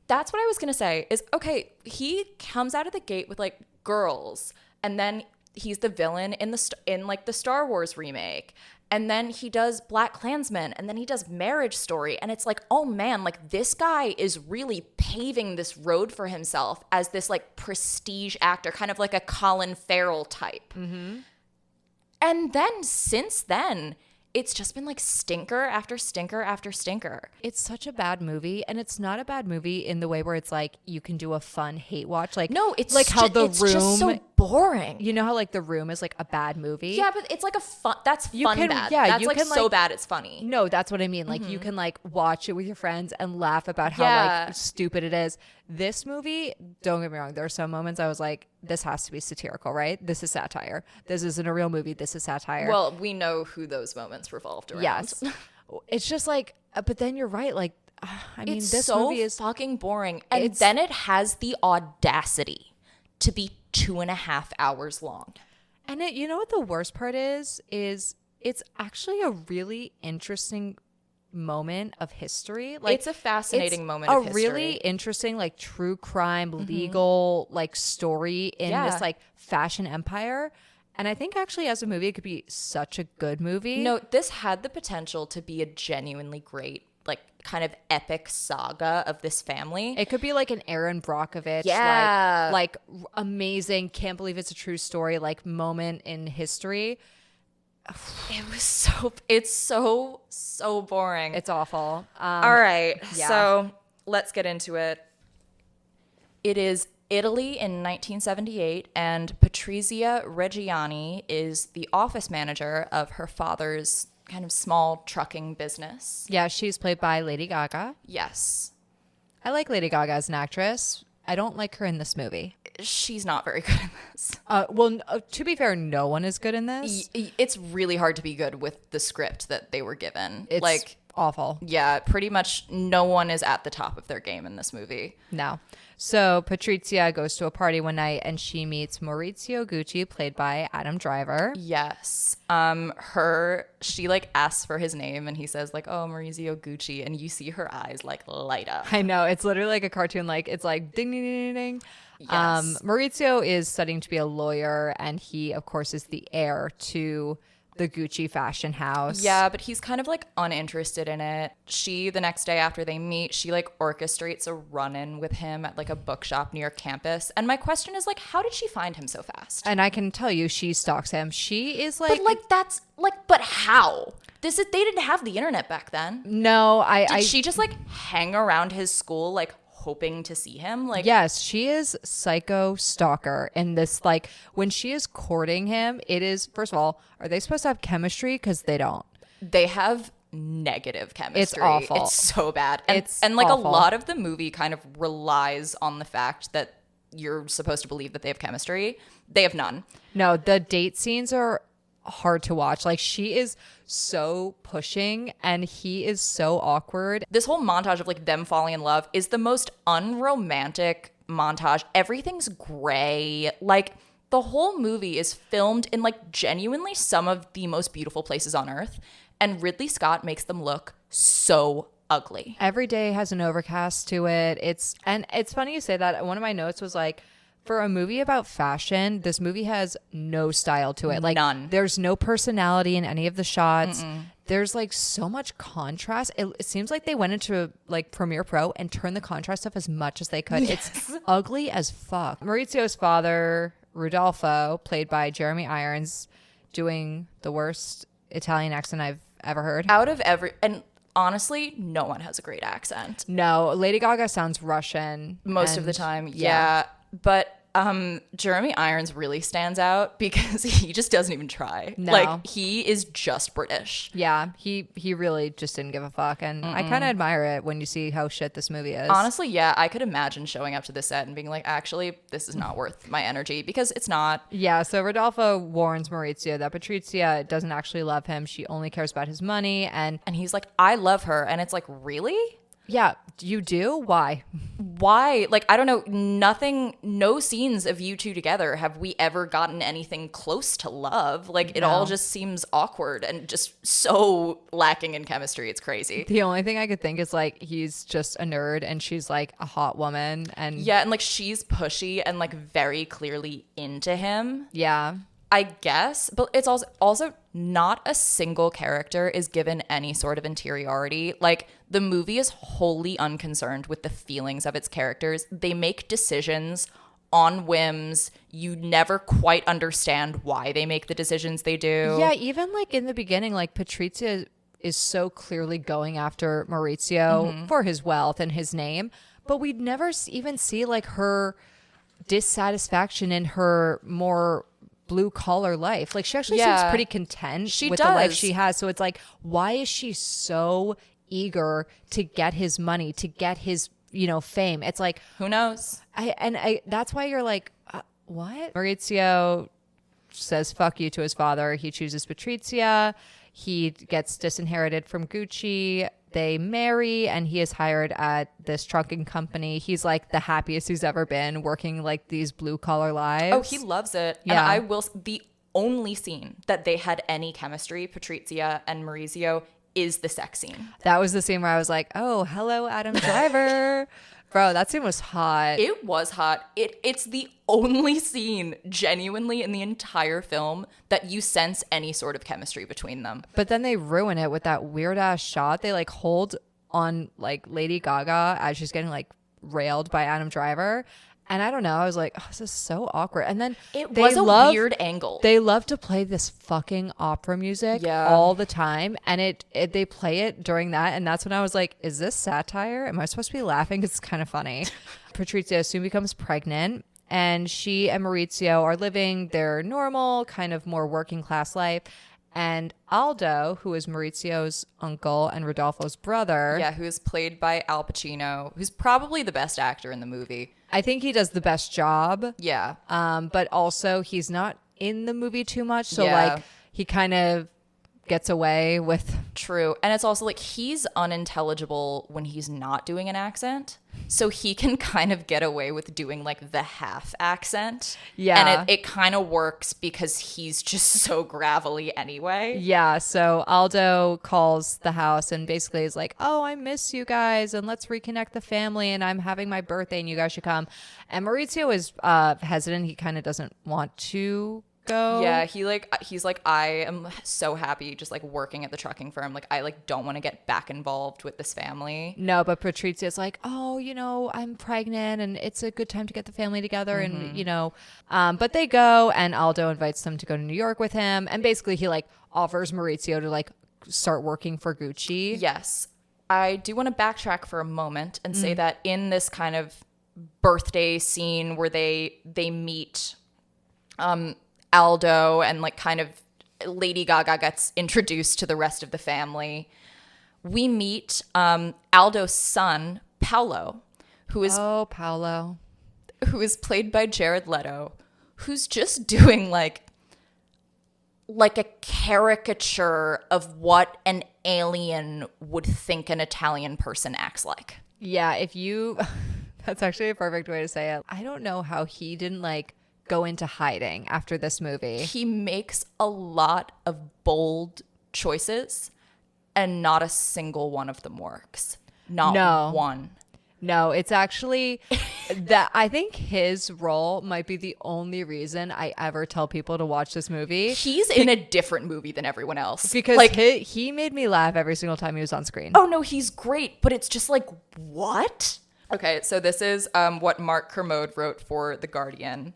That's what I was going to say is, okay, he comes out of the gate with like Girls, and then he's the villain in like the Star Wars remake. And then he does Black Klansman, and then he does Marriage Story. And it's like, oh man, like this guy is really paving this road for himself as this like prestige actor, kind of like a Colin Farrell type. Mm-hmm. And then since then, it's just been like stinker after stinker after stinker. It's such a bad movie, and it's not a bad movie in the way where it's like you can do a fun hate watch. Like, No, it's like how The it's Room. just so boring. You know how like The Room is like a bad movie? Yeah, but it's like a fun. That's fun can- bad. yeah, that's you like can, so like- bad it's funny. No, that's what I mean. Like you can like watch it with your friends and laugh about how Yeah. like stupid it is. This movie, don't get me wrong, there are some moments I was like, this has to be satirical, right? This is satire. This isn't a real movie. This is satire. Well, we know who those moments revolved around. yes. It's just like, but then you're right. Like, I mean, It's this so movie is fucking boring. And It's- then it has the audacity to be 2.5 hours long. And it, you know what the worst part is it's actually a really interesting moment of history. Like It's a fascinating it's moment of a history. really interesting like true crime legal like story in Yeah. this like fashion empire. And I think actually as a movie it could be such a good movie. No, this had the potential to be a genuinely great, like, kind of epic saga of this family. It could be like an Aaron Brockovich, Yeah. like amazing, can't believe it's a true story, like moment in history. It's so boring. It's awful. All right. yeah. So let's get into it. It is Italy in 1978, and Patrizia Reggiani is the office manager of her father's kind of small trucking business. Yeah, she's played by Lady Gaga. Yes. I like Lady Gaga as an actress. I don't like her in this movie. She's not very good in this. To be fair, no one is good in this. It's really hard to be good with the script that they were given. It's like, awful. yeah, pretty much no one is at the top of their game in this movie. No. So Patrizia goes to a party one night and she meets Maurizio Gucci, played by Adam Driver. Yes. She like asks for his name and he says like, "Oh, Maurizio Gucci," and you see her eyes like light up. I know, it's literally like a cartoon. Like it's like ding ding ding ding ding. Yes. Maurizio is studying to be a lawyer, and he of course is the heir to the Gucci fashion house. Yeah, but he's kind of like uninterested in it. She, the next day after they meet, she like orchestrates a run-in with him at like a bookshop near campus. And my question is like, how did she find him so fast? And I can tell you, she stalks him. She is like, But like that's like, but how? They didn't have the internet back then. no, Did she just like hang around his school like hoping to see him? Like, yes, she is psycho stalker in this. Like when she is courting him, it is, first of all, are they supposed to have chemistry? Because they don't. they have negative chemistry. It's awful. It's so bad. And, It's and like awful. a lot of the movie kind of relies on the fact that you're supposed to believe that they have chemistry. They have none. No, the date scenes are hard to watch. Like she is so pushing and he is so awkward. This whole montage of like them falling in love is the most unromantic montage. Everything's gray. Like the whole movie is filmed in like genuinely some of the most beautiful places on earth. And Ridley Scott makes them look so ugly. Every day has an overcast to it. It's funny you say that. One of my notes was like, for a movie about fashion, this movie has no style to it. Like None. There's no personality in any of the shots. There's like so much contrast. It seems like they went into like Premiere Pro and turned the contrast up as much as they could. It's ugly as fuck. Maurizio's father, Rudolfo, played by Jeremy Irons, doing the worst Italian accent I've ever heard. Out of and honestly, no one has a great accent. No, Lady Gaga sounds Russian Most of the and- time, yeah. But Jeremy Irons really stands out because he just doesn't even try. No. Like he is just British. Yeah, he really just didn't give a fuck, and I kind of admire it when you see how shit this movie is. Honestly, yeah, I could imagine showing up to this set and being like, actually, this is not worth my energy, because it's not. Yeah, so Rodolfo warns Maurizio that Patrizia doesn't actually love him. She only cares about his money, and And he's like, I love her. And it's like, really? yeah, you do? Why? Why? Like, I don't know. No scenes of you two together have we ever gotten anything close to love. Like, it all just seems awkward and just so lacking in chemistry. It's crazy. The only thing I could think is like he's just a nerd and she's like a hot woman, and Yeah, and like she's pushy and like very clearly into him, yeah. I guess. But it's also not a single character is given any sort of interiority. Like the movie is wholly unconcerned with the feelings of its characters. They make decisions on whims. You never quite understand why they make the decisions they do. Yeah, even like in the beginning, like Patrizia is so clearly going after Maurizio for his wealth and his name, but we'd never even see like her dissatisfaction in her more blue collar life. Like she actually seems pretty content with the life she has. So it's like, why is she so eager to get his money, to get his, fame? It's like, who knows? That's why you're like, what? Maurizio says fuck you to his father. He chooses Patrizia. He gets disinherited from Gucci. They marry, and he is hired at this trucking company. He's like the happiest he's ever been, working like these blue collar lives. Oh, he loves it. Yeah. And the only scene that they had any chemistry, Patrizia and Maurizio, is the sex scene. That was the scene where I was like, oh, hello, Adam Driver. Bro, that scene was hot. It was hot. It's the only scene genuinely in the entire film that you sense any sort of chemistry between them. But then they ruin it with that weird ass shot. They like hold on like Lady Gaga as she's getting like railed by Adam Driver. And I don't know. I was like, oh, this is so awkward. And then it was a weird angle. They love to play this fucking opera music all the time. And they play it during that. And that's when I was like, is this satire? Am I supposed to be laughing? It's kind of funny. Patrizia soon becomes pregnant. And she and Maurizio are living their normal, kind of more working class life. And Aldo, who is Maurizio's uncle and Rodolfo's brother. Yeah, who is played by Al Pacino, who's probably the best actor in the movie. I think he does the best job. Yeah. But also he's not in the movie too much. So like he kind of gets away with. True. And it's also like he's unintelligible when he's not doing an accent. So he can kind of get away with doing like the half accent. Yeah. And it kind of works because he's just so gravelly anyway. Yeah. So Aldo calls the house and basically is like, oh, I miss you guys and let's reconnect the family and I'm having my birthday and you guys should come. And Maurizio is hesitant. He kind of doesn't want to go. Yeah, he's like, I am so happy just like working at the trucking firm. Like I like don't want to get back involved with this family. No, but Patrizia's like, oh, I'm pregnant and it's a good time to get the family together. And but they go and Aldo invites them to go to New York with him. And basically he like offers Maurizio to like start working for Gucci. Yes. I do want to backtrack for a moment and say that in this kind of birthday scene where they meet Aldo and like kind of Lady Gaga gets introduced to the rest of the family, we meet Aldo's son, Paolo, who is played by Jared Leto, who's just doing like a caricature of what an alien would think an Italian person acts like. Yeah, that's actually a perfect way to say it. I don't know how he didn't like go into hiding after this movie. He makes a lot of bold choices and not a single one of them works. Not one. No, it's actually that I think his role might be the only reason I ever tell people to watch this movie. He's in a different movie than everyone else. Because like, he made me laugh every single time he was on screen. Oh no, he's great, but it's just like, what? Okay, so this is what Mark Kermode wrote for The Guardian.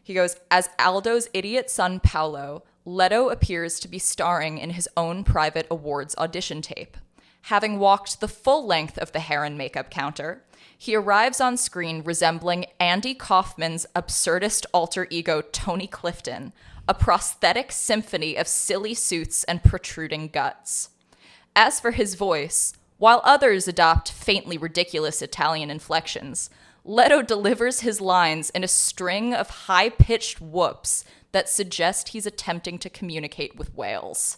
He goes, as Aldo's idiot son Paolo, Leto appears to be starring in his own private awards audition tape. Having walked the full length of the hair and makeup counter, he arrives on screen resembling Andy Kaufman's absurdist alter ego Tony Clifton, a prosthetic symphony of silly suits and protruding guts. As for his voice, while others adopt faintly ridiculous Italian inflections, Leto delivers his lines in a string of high-pitched whoops that suggest he's attempting to communicate with whales.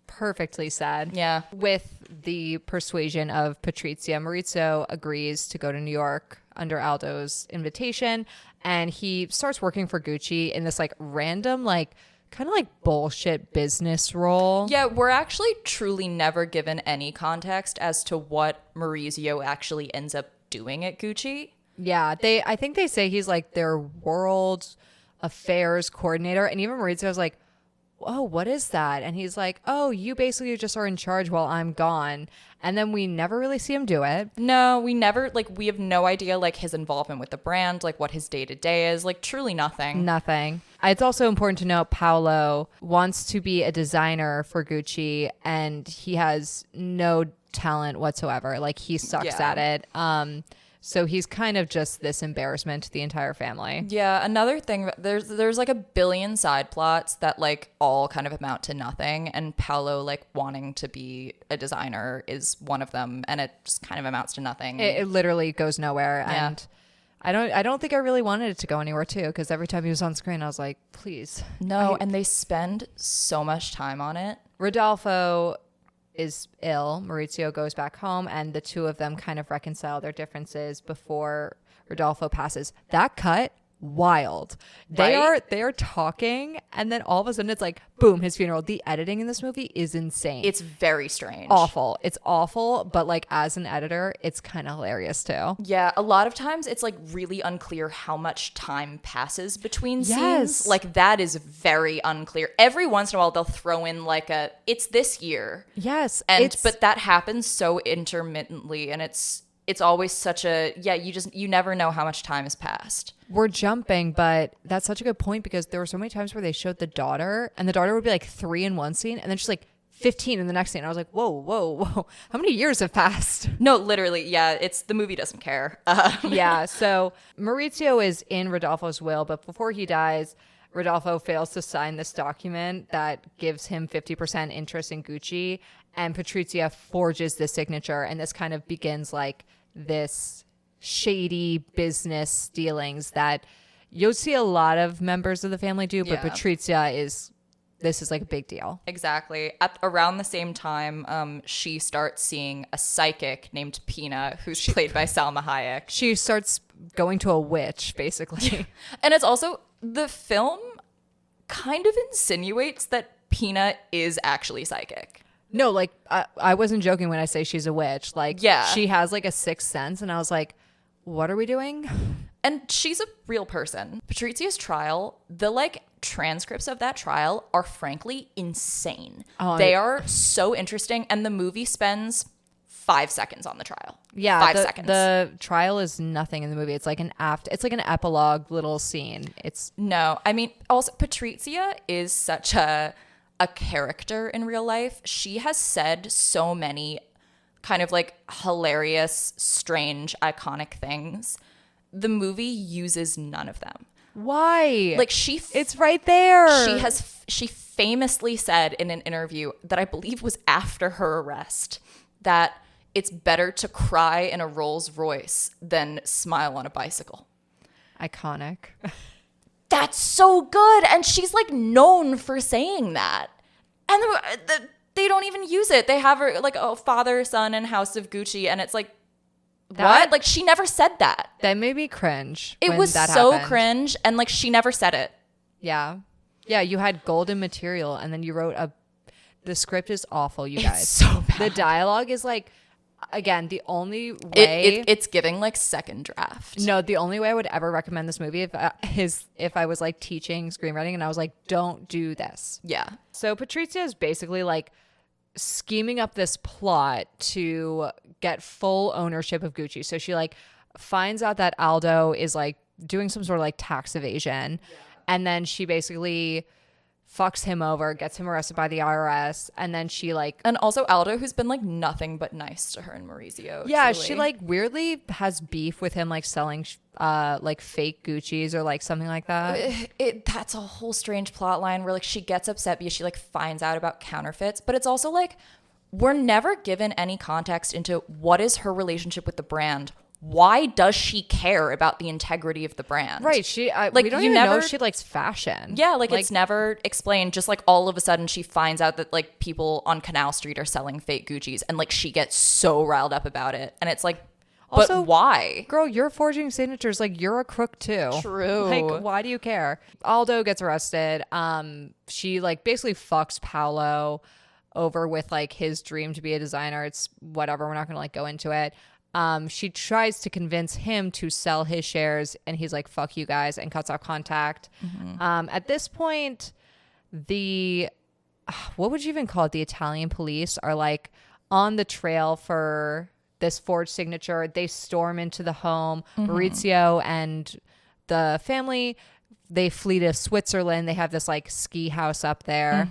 Perfectly said. Yeah. With the persuasion of Patrizia, Maurizio agrees to go to New York under Aldo's invitation, and he starts working for Gucci in this like random like kind of like bullshit business role. Yeah, we're actually truly never given any context as to what Maurizio actually ends up doing at Gucci. Yeah, I think they say he's like their world affairs coordinator, and even Maurizio was like, oh, what is that? And he's like, oh, you basically just are in charge while I'm gone. And then we never really see him do it. No, we never, like, we have no idea, like, his involvement with the brand, like, what his day-to-day is, like, truly nothing. Nothing. It's also important to note Paolo wants to be a designer for Gucci, and he has no talent whatsoever. Like, he sucks at it. So he's kind of just this embarrassment to the entire family. Yeah, another thing, there's like a billion side plots that like all kind of amount to nothing, and Paolo like wanting to be a designer is one of them, and it just kind of amounts to nothing. It literally goes nowhere, and I don't think I really wanted it to go anywhere too, because every time he was on screen, I was like, please. No, and they spend so much time on it. Rodolfo is ill. Maurizio goes back home, and the two of them kind of reconcile their differences before Rodolfo passes. That cut, wild. Right? They are talking, and then all of a sudden it's like boom, his funeral. The editing in this movie is insane. It's very strange. Awful. It's awful, but like as an editor, it's kind of hilarious too. Yeah, a lot of times it's like really unclear how much time passes between scenes. Like that is very unclear. Every once in a while they'll throw in like it's this year. Yes. But that happens so intermittently, and it's always such you never know how much time has passed. We're jumping, but that's such a good point, because there were so many times where they showed the daughter, and the daughter would be like 3 in one scene, and then she's like 15 in the next scene. I was like, whoa. How many years have passed? No, literally. Yeah. It's the movie doesn't care. Yeah. So Maurizio is in Rodolfo's will, but before he dies, Rodolfo fails to sign this document that gives him 50% interest in Gucci, and Patrizia forges the signature, and this kind of begins like this shady business dealings that you'll see a lot of members of the family do, but Patrizia this is like a big deal. Exactly. At around the same time, she starts seeing a psychic named Pina, who's played by Salma Hayek. She starts going to a witch, basically. And it's also, the film kind of insinuates that Pina is actually psychic. No, like I wasn't joking when I say she's a witch. Like, she has like a sixth sense, and I was like, what are we doing? And she's a real person. Patrizia's trial, the like transcripts of that trial are frankly insane. They are so interesting, and the movie spends 5 seconds on the trial. Yeah, 5 seconds. The trial is nothing in the movie. It's like an epilogue little scene. No, I mean, also Patrizia is such a character in real life. She has said so many kind of like hilarious, strange, iconic things. The movie uses none of them. Why? Like it's right there. She famously said in an interview that I believe was after her arrest that it's better to cry in a Rolls Royce than smile on a bicycle. Iconic. That's so good. And she's like known for saying that. And they don't even use it. They have her like, oh, Father, Son, and House of Gucci. And it's like, what? Like, she never said that. That made me cringe. It was so cringe. And like, she never said it. Yeah. Yeah. You had golden material, and then you wrote the script is awful, you guys. It's so bad. The dialogue is like, again, the only way it's giving like second draft. No, the only way I would ever recommend this movie if I was like teaching screenwriting and I was like, don't do this. Yeah. So Patrizia is basically like scheming up this plot to get full ownership of Gucci. So she like finds out that Aldo is like doing some sort of like tax evasion, and then she basically fucks him over, gets him arrested by the IRS, and then she like... And also Aldo, who's been like nothing but nice to her and Maurizio. Yeah, truly. she like weirdly has beef with him, like selling like fake Gucci's or like something like that. That's a whole strange plot line where like she gets upset because she like finds out about counterfeits, but it's also like we're never given any context into what is her relationship with the brand. Why does she care about the integrity of the brand? Right. She like we don't even know she likes fashion. Yeah, like it's never explained. Just like all of a sudden she finds out that like people on Canal Street are selling fake Gucci's, and like she gets so riled up about it. And it's like, also, but why? Girl, you're forging signatures. Like, you're a crook too. True. Like, why do you care? Aldo gets arrested. She like basically fucks Paolo over with like his dream to be a designer. It's whatever. We're not gonna like go into it. She tries to convince him to sell his shares, and he's like, fuck you guys, and cuts off contact. Mm-hmm. At this point, the what would you even call it? The Italian police are like on the trail for this forged signature. They storm into the home. Maurizio and the family, they flee to Switzerland. They have this like ski house up there.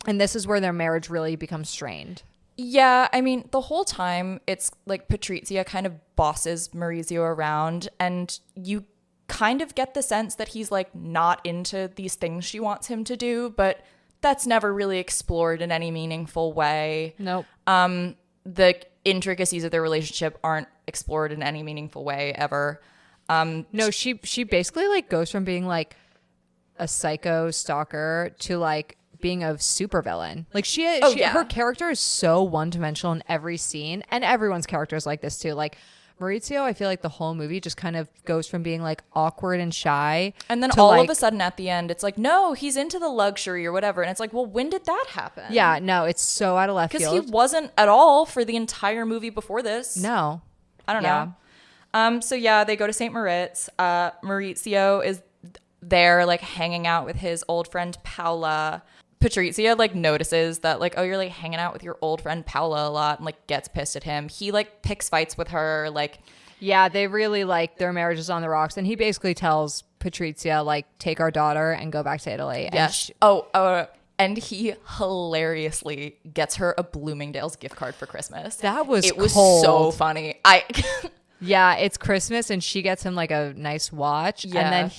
And this is where their marriage really becomes strained. Yeah, I mean, the whole time it's like Patrizia kind of bosses Maurizio around, and you kind of get the sense that he's like not into these things she wants him to do, but that's never really explored in any meaningful way. Nope. The intricacies of their relationship aren't explored in any meaningful way ever. No, she basically like goes from being like a psycho stalker to like being a supervillain. Like her character is so one-dimensional in every scene, and everyone's character is like this too. Like Maurizio, I feel like the whole movie just kind of goes from being like awkward and shy, and then all of a sudden at the end it's like, no, he's into the luxury or whatever, and it's like, well, when did that happen? Yeah, no, it's so out of left field. Because he wasn't at all for the entire movie before this. No. I don't know. So yeah, they go to St. Moritz. Maurizio is there like hanging out with his old friend Paola. Patrizia like notices that like, oh, you're like hanging out with your old friend Paola a lot, and like gets pissed at him. He like picks fights with her. Like, yeah, they really like their marriage is on the rocks, and he basically tells Patrizia like, take our daughter and go back to Italy. Yes. And he hilariously gets her a Bloomingdale's gift card for Christmas. It was cold. So funny. Yeah, it's Christmas, and she gets him like a nice watch, and then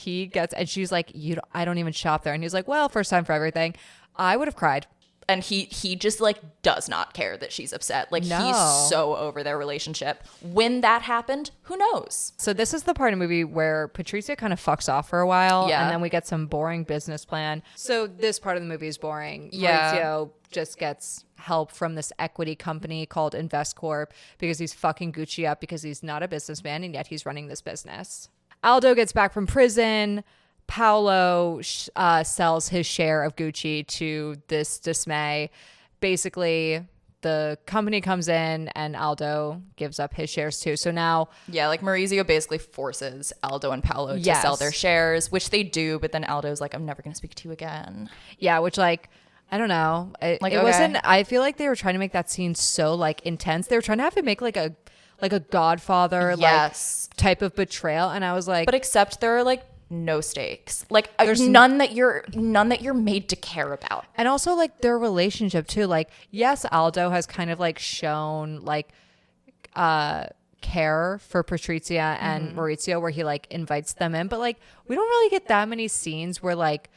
and she's like, I don't even shop there, and he's like, well, first time for everything. I would have cried. And he just like does not care that she's upset. Like, he's so over their relationship. When that happened, who knows? So this is the part of the movie where Patrizia kind of fucks off for a while, yeah, and then we get some boring business plan. So this part of the movie is boring. Yeah. Maurizio just gets help from this equity company called InvestCorp because he's fucking Gucci up because he's not a businessman, and yet he's running this business. Aldo gets back from prison. Paolo sells his share of Gucci to this dismay. Basically, the company comes in and Aldo gives up his shares too. So now... Yeah, like Maurizio basically forces Aldo and Paolo to sell their shares, which they do, but then Aldo's like, I'm never going to speak to you again. Yeah, which like... I don't know. It wasn't... I feel like they were trying to make that scene so like intense. They were trying to have it make like a Godfather like type of betrayal, and I was like... But except there are like no stakes, like there's none that you're made to care about. And also like their relationship too, like yes, Aldo has kind of like shown like care for Patrizia and Maurizio where he like invites them in, but like we don't really get that many scenes where like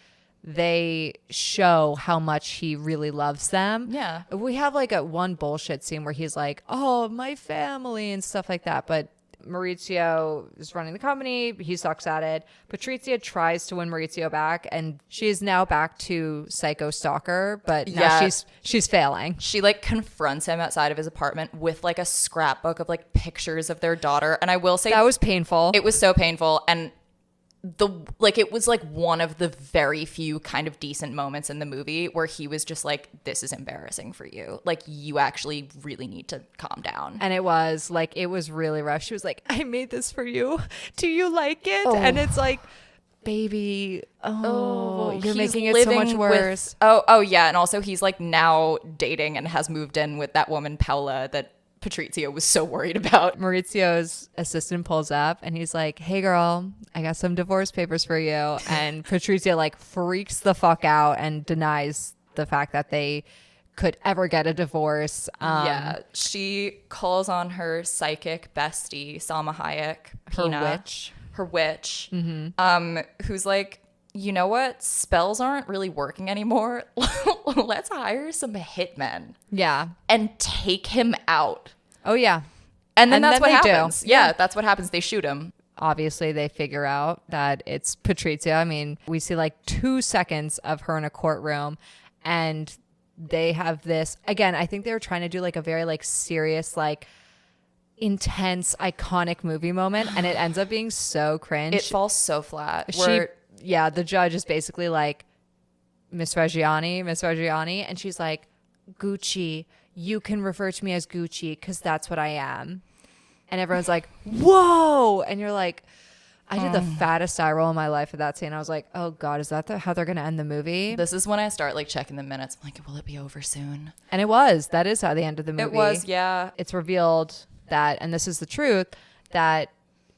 they show how much he really loves them. Yeah, we have like a one bullshit scene where he's like, oh, my family and stuff like that, but Maurizio is running the company. He sucks at it. Patrizia tries to win Maurizio back, and she is now back to psycho stalker, but now she's failing. She like confronts him outside of his apartment with like a scrapbook of like pictures of their daughter. And I will say that was painful. It was so painful. And it was like one of the very few kind of decent moments in the movie where he was just like, this is embarrassing for you. Like, you actually really need to calm down. And it was really rough. She was like, I made this for you. Do you like it? Oh. And it's like, baby, you're making it so much worse. Yeah. And also he's like now dating and has moved in with that woman, Paola, that Patrizia was so worried about. Maurizio's assistant pulls up and he's like, hey girl, I got some divorce papers for you. And Patrizia like freaks the fuck out and denies the fact that they could ever get a divorce. She calls on her psychic bestie, Salma Hayek, her witch, who's like, you know what? Spells aren't really working anymore. Let's hire some hitmen. Yeah. And take him out. Oh, yeah. And then that's what happens. Yeah, that's what happens. They shoot him. Obviously, they figure out that it's Patrizia. I mean, we see like 2 seconds of her in a courtroom, and they have this, again, I think they were trying to do like a very like serious, like intense, iconic movie moment, and it ends up being so cringe. It falls so flat. The judge is basically like, Miss Reggiani, and she's like, Gucci, you can refer to me as Gucci because that's what I am. And everyone's like, whoa. And you're like, I did the fattest eye roll in my life at that scene. I was like, oh God, is that how they're going to end the movie? This is when I start like checking the minutes. I'm like, will it be over soon? And it was. That is how they ended the movie. It was, yeah. It's revealed that, and this is the truth, that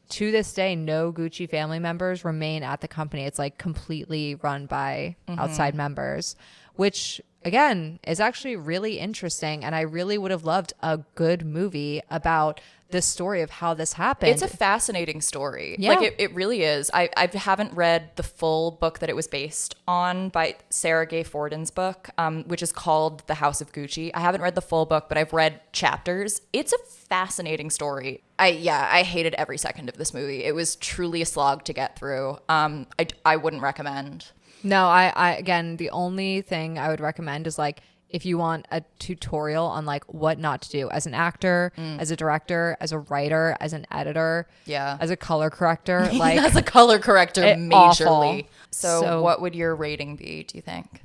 to this day, no Gucci family members remain at the company. It's like completely run by outside members, which again is actually really interesting. And I really would have loved a good movie about this story of how this happened. It's a fascinating story. Yeah. Like it really is. I haven't read the full book that it was based on by Sarah Gay Forden's book, which is called The House of Gucci. I haven't read the full book, but I've read chapters. It's a fascinating story. I hated every second of this movie. It was truly a slog to get through. I wouldn't recommend. No, I again, the only thing I would recommend is like, if you want a tutorial on like what not to do as an actor, as a director, as a writer, as an editor, as a color corrector, like as a color corrector, majorly. awful. So what would your rating be, do you think?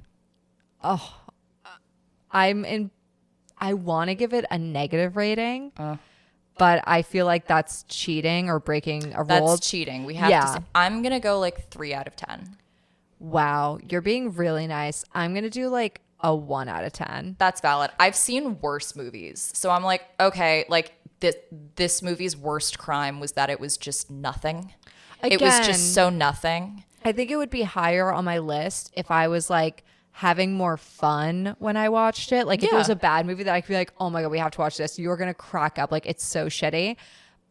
I want to give it a negative rating, but I feel like that's cheating or breaking a rule. That's cheating. We have to say, I'm going to go like 3 out of 10. Wow, you're being really nice. I'm going to do like a 1 out of 10. That's valid. I've seen worse movies. So I'm like, okay, like this movie's worst crime was that it was just nothing. It was just so nothing. I think it would be higher on my list if I was like having more fun when I watched it. Like if it was a bad movie that I could be like, oh my God, we have to watch this. You're going to crack up. Like it's so shitty.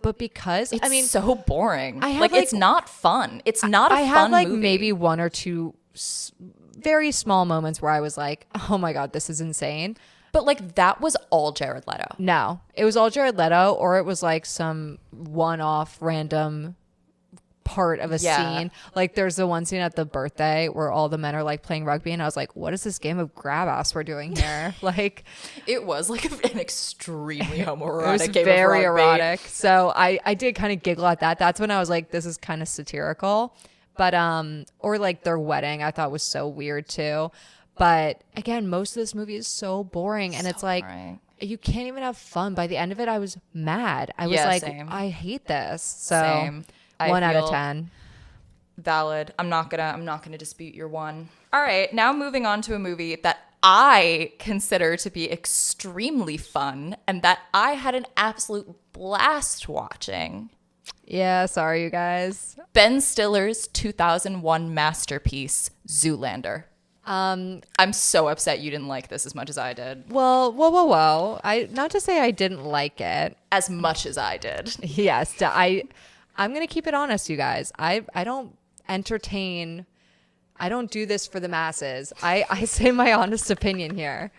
But because it's so boring. Like it's not fun. It's not a fun movie. I had like maybe 1 or 2 very small moments where I was like, oh my God, this is insane. But like that was all Jared Leto. No, it was all Jared Leto, or it was like some one-off random part of a scene. Like there's the one scene at the birthday where all the men are like playing rugby, and I was like, what is this game of grab ass we're doing here? Like it was like an extremely homoerotic it was game very of rugby. erotic. So I did kind of giggle at that. That's when I was like, this is kind of satirical. But or like their wedding I thought was so weird too. But again, most of this movie is so boring, and it's like you can't even have fun. By the end of it, I was mad. I was like, same. I hate this. So same. 1 out of 10. Valid. I'm not gonna dispute your 1. All right, now moving on to a movie that I consider to be extremely fun and that I had an absolute blast watching. Yeah, sorry, you guys. Ben Stiller's 2001 masterpiece, Zoolander. I'm so upset you didn't like this as much as I did. Well, whoa. Not to say I didn't like it. As much as I did. Yes, I'm going to keep it honest, you guys. I don't entertain. I don't do this for the masses. I say my honest opinion here.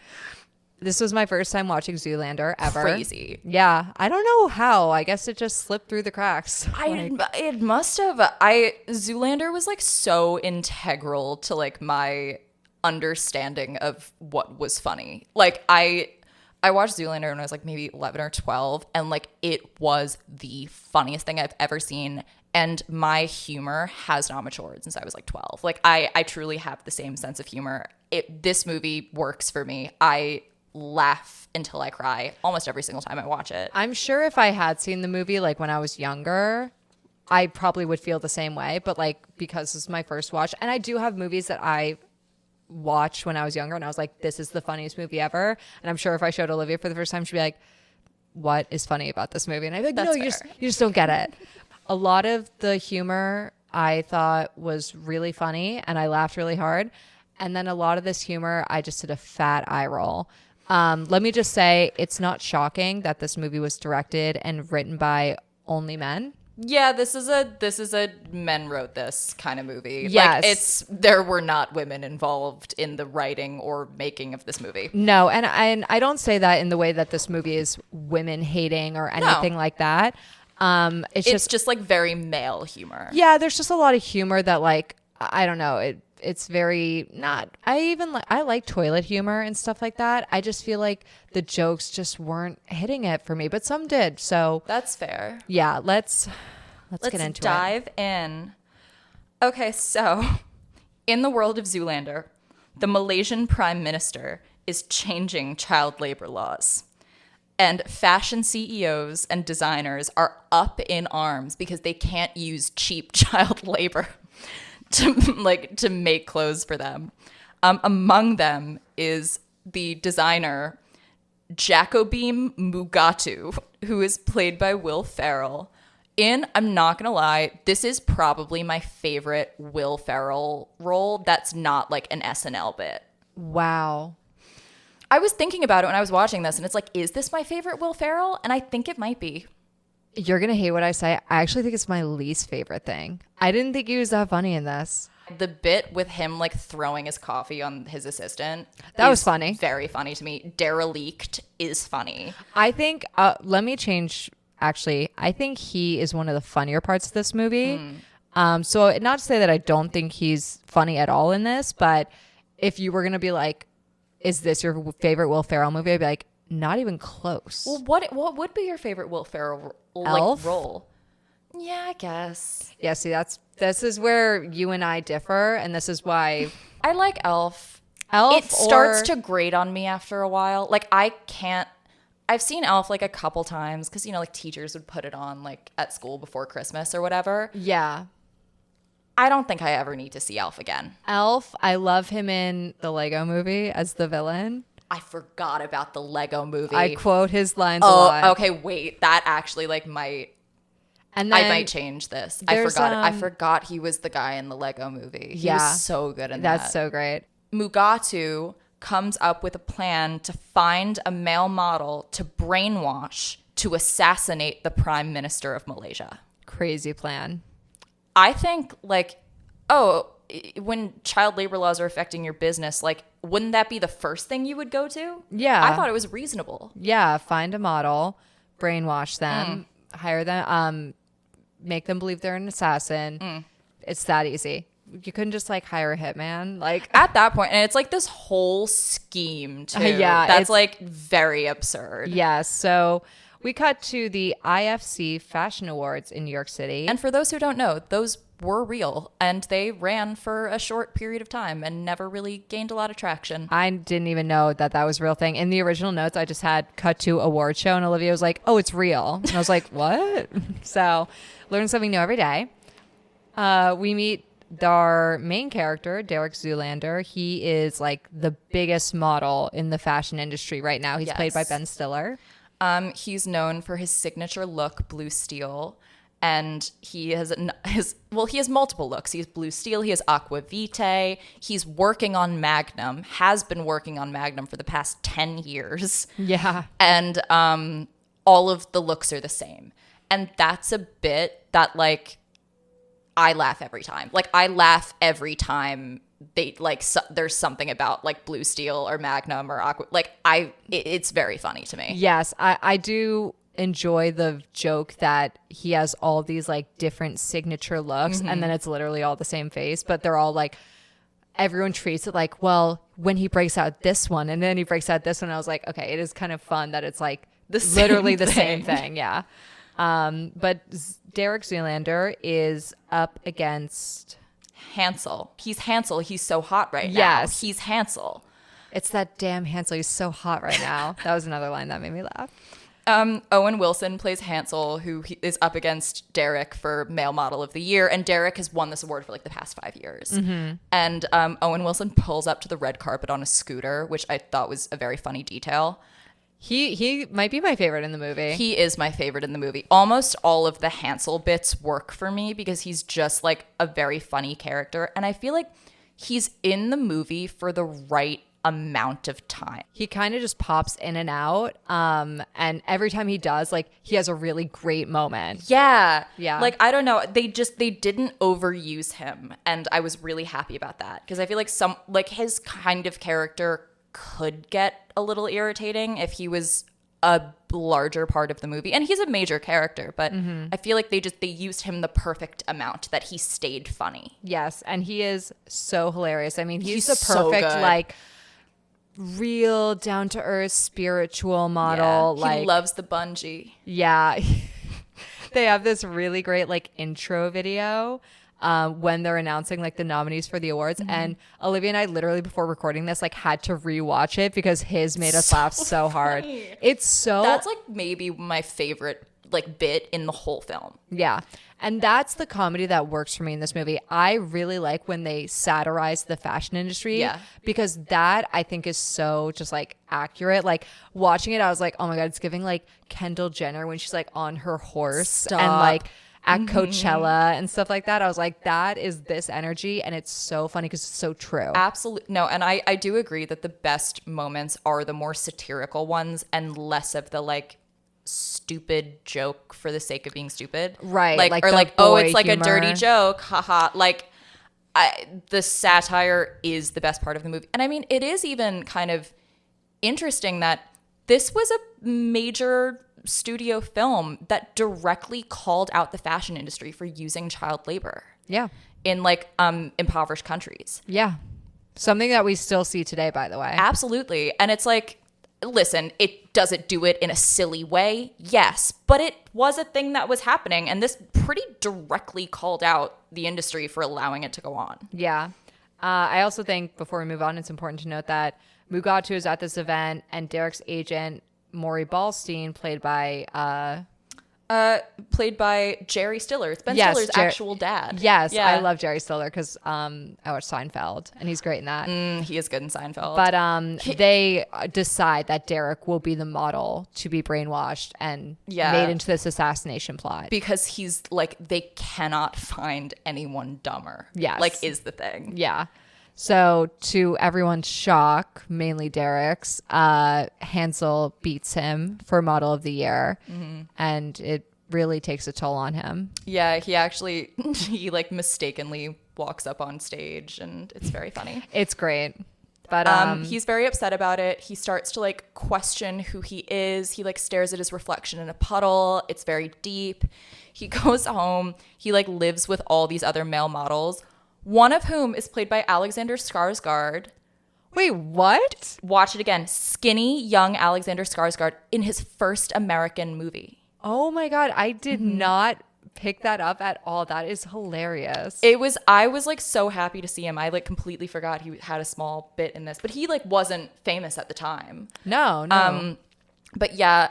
This was my first time watching Zoolander ever. Crazy. Yeah. I don't know how. I guess it just slipped through the cracks. It must have. Zoolander was like so integral to like my understanding of what was funny. Like I watched Zoolander when I was like maybe 11 or 12, and like it was the funniest thing I've ever seen. And my humor has not matured since I was like 12. Like I truly have the same sense of humor. This movie works for me. I laugh until I cry almost every single time I watch it. I'm sure if I had seen the movie like when I was younger, I probably would feel the same way. But like because this is my first watch, and I do have movies that I watched when I was younger and I was like, this is the funniest movie ever. And I'm sure if I showed Olivia for the first time, she'd be like, what is funny about this movie? And I'd be like, no, you just don't get it. A lot of the humor I thought was really funny and I laughed really hard. And then a lot of this humor, I just did a fat eye roll. Let me just say, it's not shocking that this movie was directed and written by only men. Yeah, this is a men wrote this kind of movie. Yes. Like there were not women involved in the writing or making of this movie. No, and I don't say that in the way that this movie is women hating or anything like that. It's just like very male humor. Yeah, there's just a lot of humor that like I don't know, it's very not. I like toilet humor and stuff like that. I just feel like the jokes just weren't hitting it for me, but some did. So that's fair. Yeah, let's get into it. Dive in. Okay, so in the world of Zoolander, the Malaysian Prime Minister is changing child labor laws. And fashion CEOs and designers are up in arms because they can't use cheap child labor to make clothes for them. Among them is the designer Jacobim Mugatu, who is played by Will Ferrell. I'm not gonna lie, this is probably my favorite Will Ferrell role that's not like an SNL bit. Wow. I was thinking about it when I was watching this, and it's like, is this my favorite Will Ferrell? And I think it might be. You're going to hate what I say. I actually think it's my least favorite thing. I didn't think he was that funny in this. The bit with him like throwing his coffee on his assistant. That was funny. Very funny to me. Derelict is funny. I think, let me change, actually. I think he is one of the funnier parts of this movie. So not to say that I don't think he's funny at all in this, but if you were going to be like, is this your favorite Will Ferrell movie? I'd be like, not even close. Well, what would be your favorite Will Ferrell Elf? role? Yeah, I guess. Yeah, see, this is where you and I differ, and this is why I like Elf. Elf It starts to grate on me after a while. Like I've seen Elf like a couple times because like teachers would put it on like at school before Christmas or whatever. Yeah. I don't think I ever need to see Elf again. Elf, I love him in the Lego movie as the villain. I forgot about the Lego movie. I quote his lines a lot. Okay, wait. That actually might And then I might change this. I forgot I forgot he was the guy in the Lego movie. He was so good in that. That's so great. Mugatu comes up with a plan to find a male model to brainwash to assassinate the Prime Minister of Malaysia. Crazy plan. I think when child labor laws are affecting your business, wouldn't that be the first thing you would go to? Yeah. I thought it was reasonable. Yeah, find a model, brainwash them, hire them, make them believe they're an assassin. It's that easy. You couldn't just hire a hitman. At that point, and it's this whole scheme too. Yeah, that's very absurd. Yeah, so we cut to the IFC Fashion Awards in New York City. And for those who don't know, those were real and they ran for a short period of time and never really gained a lot of traction. I didn't even know that was a real thing. In the original notes, I just had cut to award show and Olivia was like, oh, it's real. And I was like, what? So learn something new every day. We meet our main character, Derek Zoolander. He is the biggest model in the fashion industry right now. He's played by Ben Stiller. He's known for his signature look, blue steel, and he has multiple looks. He has blue steel, he has aqua vitae. He's working on Magnum, has been working on Magnum for the past 10 years. Yeah. And all of the looks are the same. And that's a bit that I laugh every time. I laugh every time they there's something about blue steel or Magnum or aqua. It's very funny to me. Yes, I do enjoy the joke that he has all these different signature looks and then it's literally all the same face, but they're all everyone treats it well, when he breaks out this one and then he breaks out this one, I was like, okay, it is kind of fun that it's literally the same thing. Yeah. But Derek Zoolander is up against Hansel. He's Hansel. He's so hot right now. Yes. He's Hansel. It's that damn Hansel. He's so hot right now. That was another line that made me laugh. Owen Wilson plays Hansel, who is up against Derek for Male Model of the Year. And Derek has won this award for the past 5 years. And Owen Wilson pulls up to the red carpet on a scooter, which I thought was a very funny detail. He might be my favorite in the movie. He is my favorite in the movie. Almost all of the Hansel bits work for me because he's just a very funny character. And I feel he's in the movie for the right amount of time. He kind of just pops in and out. And every time he does, he has a really great moment. Yeah. Yeah. I don't know. They didn't overuse him. And I was really happy about that because I feel his kind of character could get a little irritating if he was a larger part of the movie, and he's a major character, but I feel they used him the perfect amount that he stayed funny. Yes, and he is so hilarious. I mean, he's the so perfect good. real down to earth spiritual model. Yeah, he loves the bungee. Yeah. They have this really great intro video when they're announcing like the nominees for the awards. And Olivia and I literally before recording this like had to rewatch it because his made us laugh so hard. It's so That's like maybe my favorite like bit in the whole film. yeah. And that's the comedy that works for me in this movie. I really like when they satirize the fashion industry. Yeah. Because that I think is so just like accurate. Like watching it, I was like, oh my God, it's giving like Kendall Jenner when she's like on her horse and like at Coachella and stuff like that. I was like, that is this energy. And it's so funny because it's so true. Absolutely. No, and I do agree that the best moments are the more satirical ones and less of the like stupid joke for the sake of being stupid. Right. Like or the like, oh, boy it's like humor. a dirty joke. Haha. Like the satire is the best part of the movie. And I mean, it is even kind of interesting that this was a major studio film that directly called out the fashion industry for using child labor. Yeah. In like impoverished countries. Yeah. Something that we still see today, by the way. Absolutely. And it's like, listen, does it do it in a silly way? Yes. But it was a thing that was happening. And this pretty directly called out the industry for allowing it to go on. Yeah. I also think before we move on, it's important to note that Mugatu is at this event and Derek's agent, Maury Ballstein, played by Jerry Stiller. It's Ben Yes, Stiller's actual dad. Yes, Yeah. I love Jerry Stiller because I watched Seinfeld and he's great in that. He is good in Seinfeld. But they decide that Derek will be the model to be brainwashed and made into this assassination plot. because he's like, they cannot find anyone dumber. Yes. Like, is the thing. Yeah. So to everyone's shock, mainly Derek's, Hansel beats him for Model of the Year. And it really takes a toll on him. Yeah, he like mistakenly walks up on stage and it's very funny. It's great. But he's very upset about it. He starts to like question who he is. He like stares at his reflection in a puddle. It's very deep. He goes home. He like lives with all these other male models, one of whom is played by Alexander Skarsgård. wait, what? Watch it again. Skinny young Alexander Skarsgård in his first American movie. Oh my God. I did not pick that up at all. That is hilarious. I was like so happy to see him. I like completely forgot he had a small bit in this, but he like wasn't famous at the time. No. But yeah,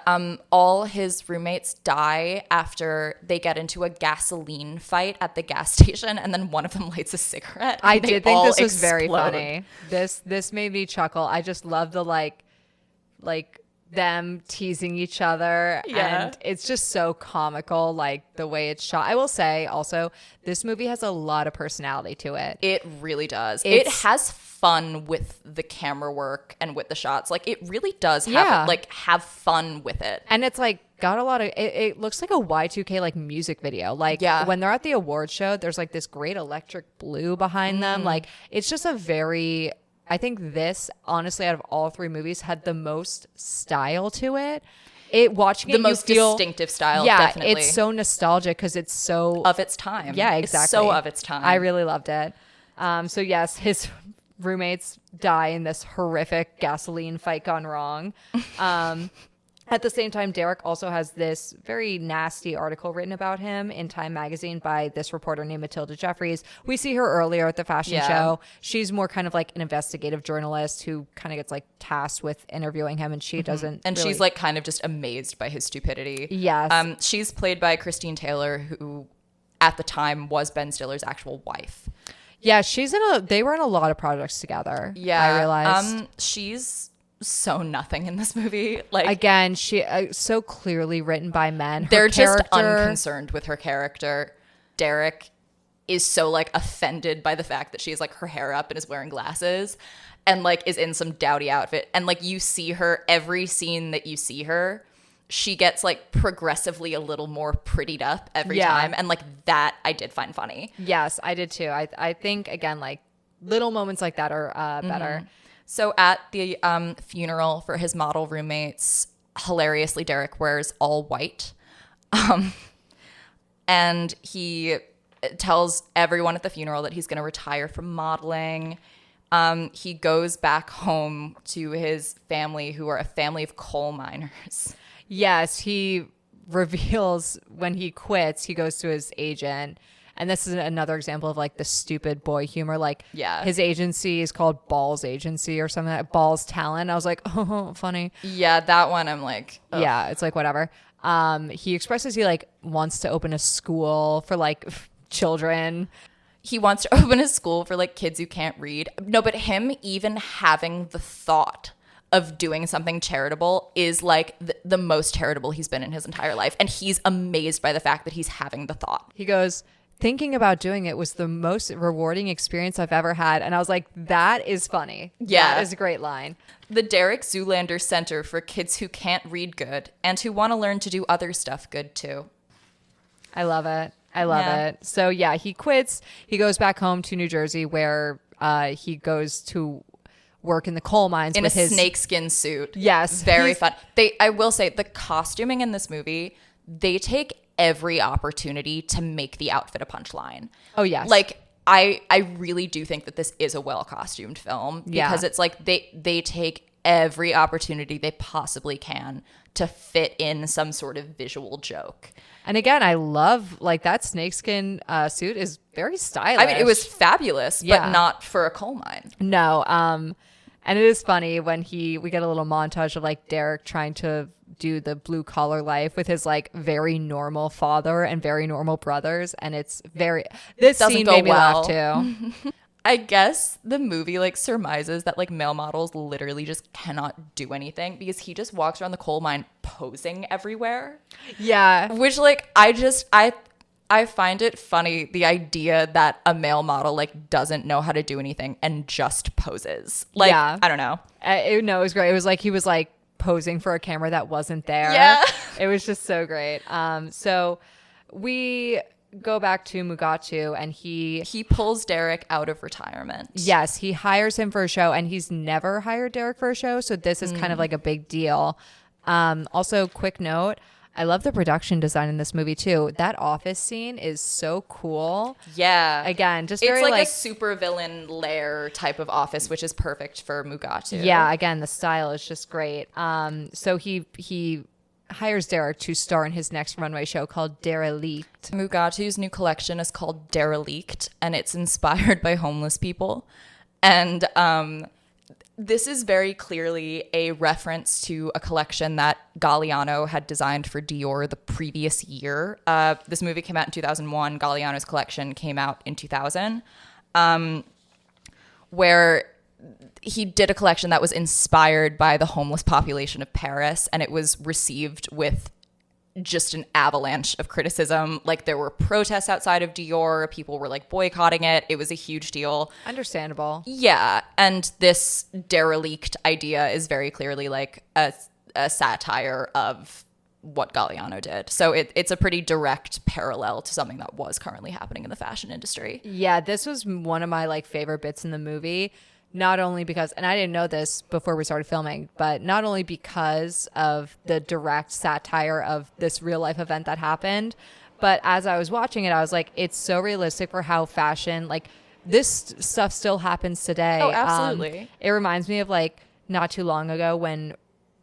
all his roommates die after they get into a gasoline fight at the gas station, and then one of them lights a cigarette. I and they did think all this was very explode. funny. This made me chuckle. I just love the like them teasing each other. Yeah. And it's just so comical, like the way it's shot. I will say also, this movie has a lot of personality to it. It really does. It It's- has fun with the camera work and with the shots. Like it really does have fun with it. And it's like got a lot of it looks like a Y2K like music video. Like Yeah. when they're at the award show, there's like this great electric blue behind them. Like it's just a very I think this honestly out of all three movies had the most style to it. Watching The it, most you feel, distinctive style, yeah, definitely. it's so nostalgic because it's so Of its time. yeah, It's exactly. so of its time. I really loved it. So yes, his roommates die in this horrific gasoline fight gone wrong. At the same time, Derek also has this very nasty article written about him in Time magazine by this reporter named Matilda Jeffries. We see her earlier at the fashion show. She's more kind of like an investigative journalist who kind of gets like tasked with interviewing him, and she doesn't. And really- she's like kind of just amazed by his stupidity. Yes. She's played by Christine Taylor, who at the time was Ben Stiller's actual wife. yeah, they were in a lot of projects together. Yeah. I realized. She's so nothing in this movie. Like Again, she so clearly written by men. Her they're just character- unconcerned with her character. Derek is so like offended by the fact that she has like her hair up and is wearing glasses and like is in some dowdy outfit. And like you see her every scene that you see her, she gets like progressively a little more prettied up every Yeah. time. And like that I did find funny. Yes, I did too. I think again, like little moments like that are better. So at the funeral for his model roommates, hilariously, Derek wears all white. And he tells everyone at the funeral that he's going to retire from modeling. He goes back home to his family, who are a family of coal miners. Yes, he reveals when he quits, he goes to his agent And this is another example of like the stupid boy humor. Like Yeah. his agency is called Balls Agency or something like Balls Talent. I was like, oh, funny. Yeah, that one I'm like, ugh. Yeah, it's like whatever. He expresses he like wants to open a school for like children. He wants to open a school for like kids who can't read. No, but him even having the thought of doing something charitable is like the most charitable he's been in his entire life. And he's amazed by the fact that he's having the thought. He goes, thinking about doing it was the most rewarding experience I've ever had. And I was like, that is funny. Yeah. That is a great line. The Derek Zoolander Center for kids who can't read good and who want to learn to do other stuff good too. I love it. I love it. So yeah, he quits. He goes back home to New Jersey where he goes to work in the coal mines In with a his snakeskin suit. Yes. Very fun. I will say the costuming in this movie, they take every opportunity to make the outfit a punchline. Oh yes. Like I really do think that this is a well costumed film because it's like they take every opportunity they possibly can to fit in some sort of visual joke. And again, I love like that snakeskin suit is very stylish. I mean, it was fabulous, Yeah. but not for a coal mine. No. And it is funny when we get a little montage of like Derek trying to do the blue collar life with his like very normal father and very normal brothers. And it's this Doesn't scene go made me well. laugh too. I guess the movie like surmises that like male models literally just cannot do anything because he just walks around the coal mine posing everywhere. Yeah. Which like I find it funny, the idea that a male model like doesn't know how to do anything and just poses. Like, Yeah. I don't know. No, it was great. It was like he was like posing for a camera that wasn't there. Yeah. It was just so great. So we go back to Mugatu and he pulls Derek out of retirement. yes, he hires him for a show and he's never hired Derek for a show. So this is kind of like a big deal. Also, quick note. I love the production design in this movie too. That office scene is so cool. Yeah. Again, just It's very like like a super villain lair type of office, which is perfect for Mugatu. yeah. Again, the style is just great. So he hires Derek to star in his next runway show called Derelict. Mugatu's new collection is called Derelict, and it's inspired by homeless people. And this is very clearly a reference to a collection that Galliano had designed for Dior the previous year. This movie came out in 2001. Galliano's collection came out in 2000, where he did a collection that was inspired by the homeless population of Paris, and it was received with just an avalanche of criticism. Like there were protests outside of Dior. People were like boycotting it. It was a huge deal. Understandable. Yeah. And this derelict idea is very clearly like a satire of what Galliano did. So it's a pretty direct parallel to something that was currently happening in the fashion industry. Yeah, this was one of my like favorite bits in the movie. Not only because, and I didn't know this before we started filming, but not only because of the direct satire of this real life event that happened, but as I was watching it, I was like, it's so realistic for how fashion, like this stuff still happens today. Oh, absolutely. It reminds me of like not too long ago when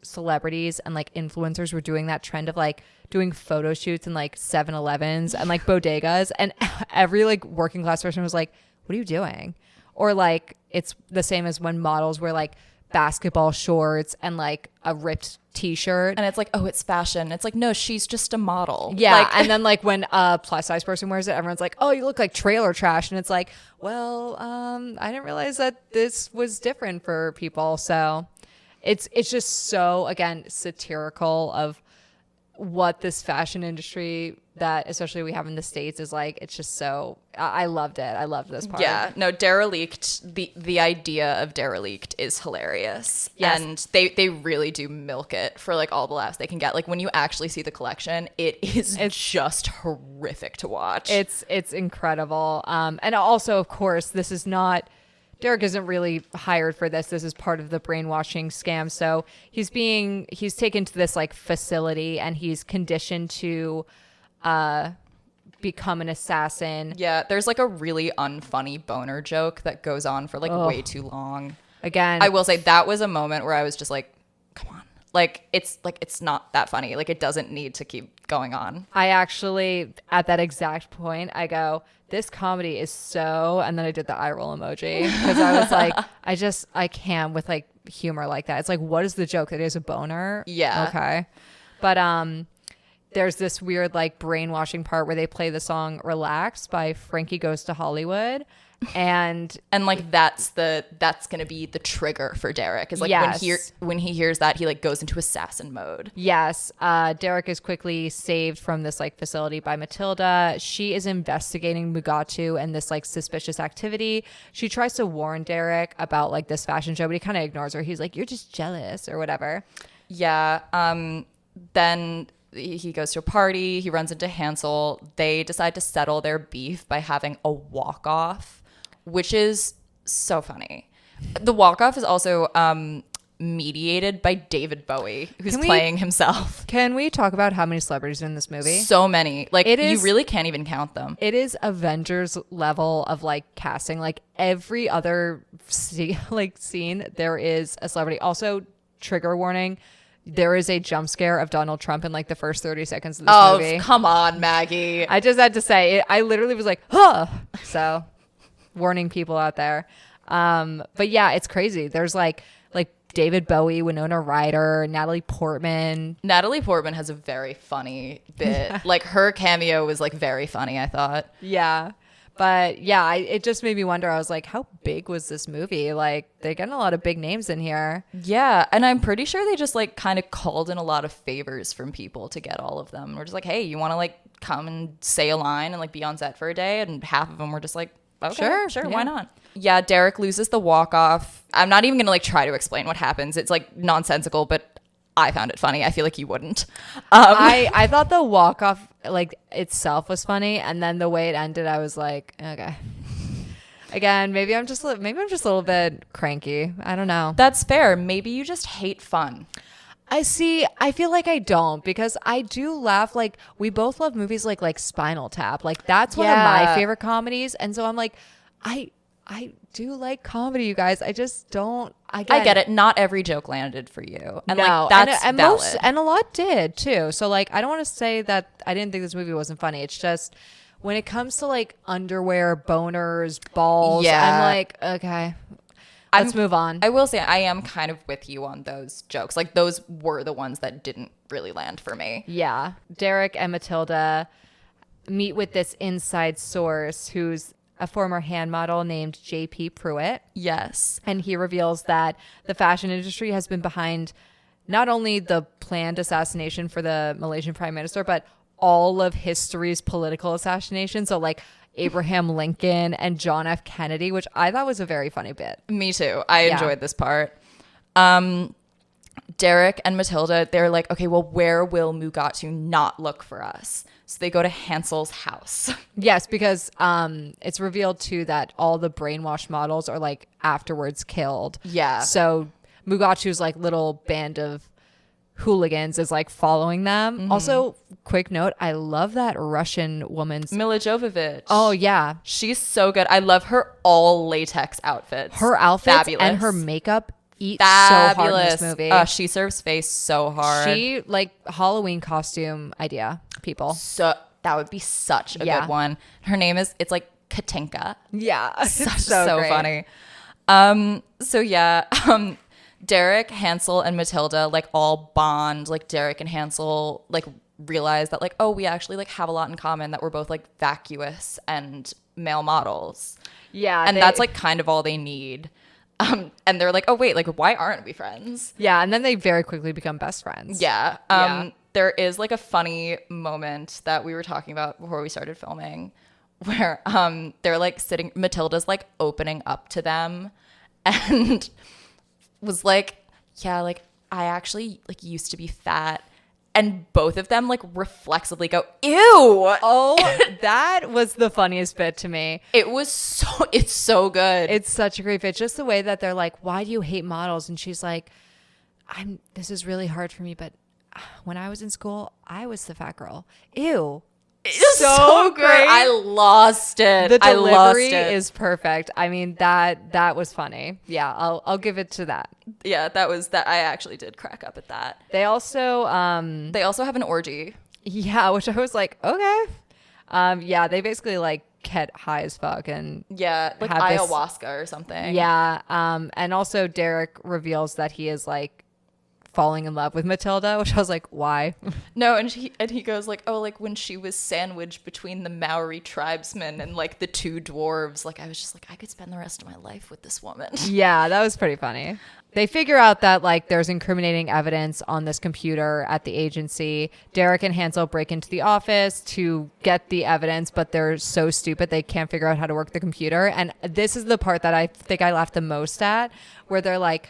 celebrities and like influencers were doing that trend of like doing photo shoots in like 7-Elevens and like bodegas, and every like working class person was like, what are you doing? Or like it's the same as when models wear like basketball shorts and like a ripped t-shirt. And it's like, oh, it's fashion. It's like, no, she's just a model. Yeah. Like, And then like when a plus size person wears it, everyone's like, oh, you look like trailer trash. And it's like, well, I didn't realize that this was different for people. So it's just so, again, satirical of what this fashion industry that especially we have in the States is like. It's just so I loved it. I loved this part. yeah, no, derelict, the idea of derelict is hilarious. Yes. And they really do milk it for like all the laughs they can get. Like when you actually see the collection, it's just horrific to watch. It's incredible. And also, of course, this is not Derek isn't really hired for this. This is part of the brainwashing scam. So he's taken to this like facility and he's conditioned to become an assassin. Yeah, there's like a really unfunny boner joke that goes on for like way too long. Again, I will say that was a moment where I was just like, come on. Like it's not that funny. Like it doesn't need to keep going on. I actually, at that exact point, I go, this comedy is so, and then I did the eye roll emoji because I was like, I can't with like humor like that. It's like, what is the joke? That is a boner? Yeah. Okay. But there's this weird like brainwashing part where they play the song Relax by Frankie Goes to Hollywood. And like that's gonna be the trigger for Derek is like yes. when he hears that he like goes into assassin mode. Yes, Derek is quickly saved from this like facility by Matilda. She is investigating Mugatu and this like suspicious activity. She tries to warn Derek about like this fashion show, but he kind of ignores her. He's like, "You're just jealous" or whatever. Yeah. Then he goes to a party. He runs into Hansel. They decide to settle their beef by having a walk-off, which is so funny. The walk-off is also mediated by David Bowie, who's playing himself. Can we talk about how many celebrities are in this movie? So many. Like, you really can't even count them. It is Avengers level of, like, casting. Like, every other scene, there is a celebrity. Also, trigger warning, there is a jump scare of Donald Trump in, like, the first 30 seconds of this movie. Oh, come on, Maggie. I just had to say, I literally was like, huh. So, warning people out there. But yeah, it's crazy. There's like David Bowie, Winona Ryder, Natalie Portman. Natalie Portman has a very funny bit. Like her cameo was like very funny, I thought. Yeah. But yeah, it just made me wonder. I was like, how big was this movie? Like they're getting a lot of big names in here. Yeah. And I'm pretty sure they just like kind of called in a lot of favors from people to get all of them. We're just like, hey, you want to like come and say a line and like be on set for a day? And half of them were just like, okay, sure, yeah. Why not? Yeah, Derek loses the walk-off. I'm not even going to like try to explain what happens. It's like nonsensical, but I found it funny. I feel like you wouldn't. I thought the walk-off like itself was funny, and then the way it ended, I was like, okay. Again, maybe I'm just a little bit cranky. I don't know. That's fair. Maybe you just hate fun. I feel like I don't, because I do laugh. Like we both love movies like Spinal Tap. Like that's one of my favorite comedies. And so I'm like, I do like comedy, you guys. I just don't. I get it. Not every joke landed for you. And no, like that's and valid. And a lot did too. So like I don't want to say that I didn't think this movie wasn't funny. It's just when it comes to like underwear, boners, balls, I'm like, okay. Let's move on. I will say I am kind of with you on those jokes. Like those were the ones that didn't really land for me. Yeah. Derek and Matilda meet with this inside source who's a former hand model named J.P. Pruitt. Yes. And he reveals that the fashion industry has been behind not only the planned assassination for the Malaysian prime minister, but all of history's political assassination. So like Abraham Lincoln and John F. Kennedy, which I thought was a very funny bit. Me too. I enjoyed this part. Derek and Matilda, they're like, okay, well, where will Mugatu not look for us? So they go to Hansel's house. Yes, because it's revealed too that all the brainwashed models are like afterwards killed. Yeah. So Mugatu's like little band of hooligans is like following them. Mm-hmm. Also, quick note, I love that Russian woman's Mila Jovovich. Oh yeah, she's so good. I love her all latex outfits. Her outfits fabulous. And her makeup eat fabulous. So hard in this movie. She serves face so hard. She like Halloween costume idea people. So that would be such a good one. Her name is it's like Katinka. Yeah, so funny. So yeah. Derek, Hansel, and Matilda like all bond. Like Derek and Hansel like realize that like, oh, we actually like have a lot in common, that we're both like vacuous and male models. Yeah. And that's like kind of all they need. And they're like, oh wait, like why aren't we friends? Yeah, and then they very quickly become best friends. Yeah. There is like a funny moment that we were talking about before we started filming where they're like sitting, Matilda's like opening up to them and was like, yeah, like I actually like used to be fat, and both of them like reflexively go, ew. Oh, that was the funniest bit to me. It's so good. It's such a great bit. Just the way that they're like, why do you hate models? And she's like, this is really hard for me, but when I was in school, I was the fat girl. Ew. It's so good. great. I lost it. The I lost delivery it. is perfect. I mean, that was funny. Yeah, I'll give it to that. Yeah, that was that. I actually did crack up at that. They also They also have an orgy. yeah, which I was like, okay. Yeah, they basically like get high as fuck and Yeah, like have this- ayahuasca or something. yeah. And also Derek reveals that he is like falling in love with Matilda, which I was like, why? No, and he goes like, oh, like when she was sandwiched between the Maori tribesmen and like the two dwarves, like I was just like, I could spend the rest of my life with this woman. Yeah, that was pretty funny. They figure out that like there's incriminating evidence on this computer at the agency. Derek and Hansel break into the office to get the evidence, but they're so stupid they can't figure out how to work the computer. And this is the part that I think I laughed the most at, where they're like,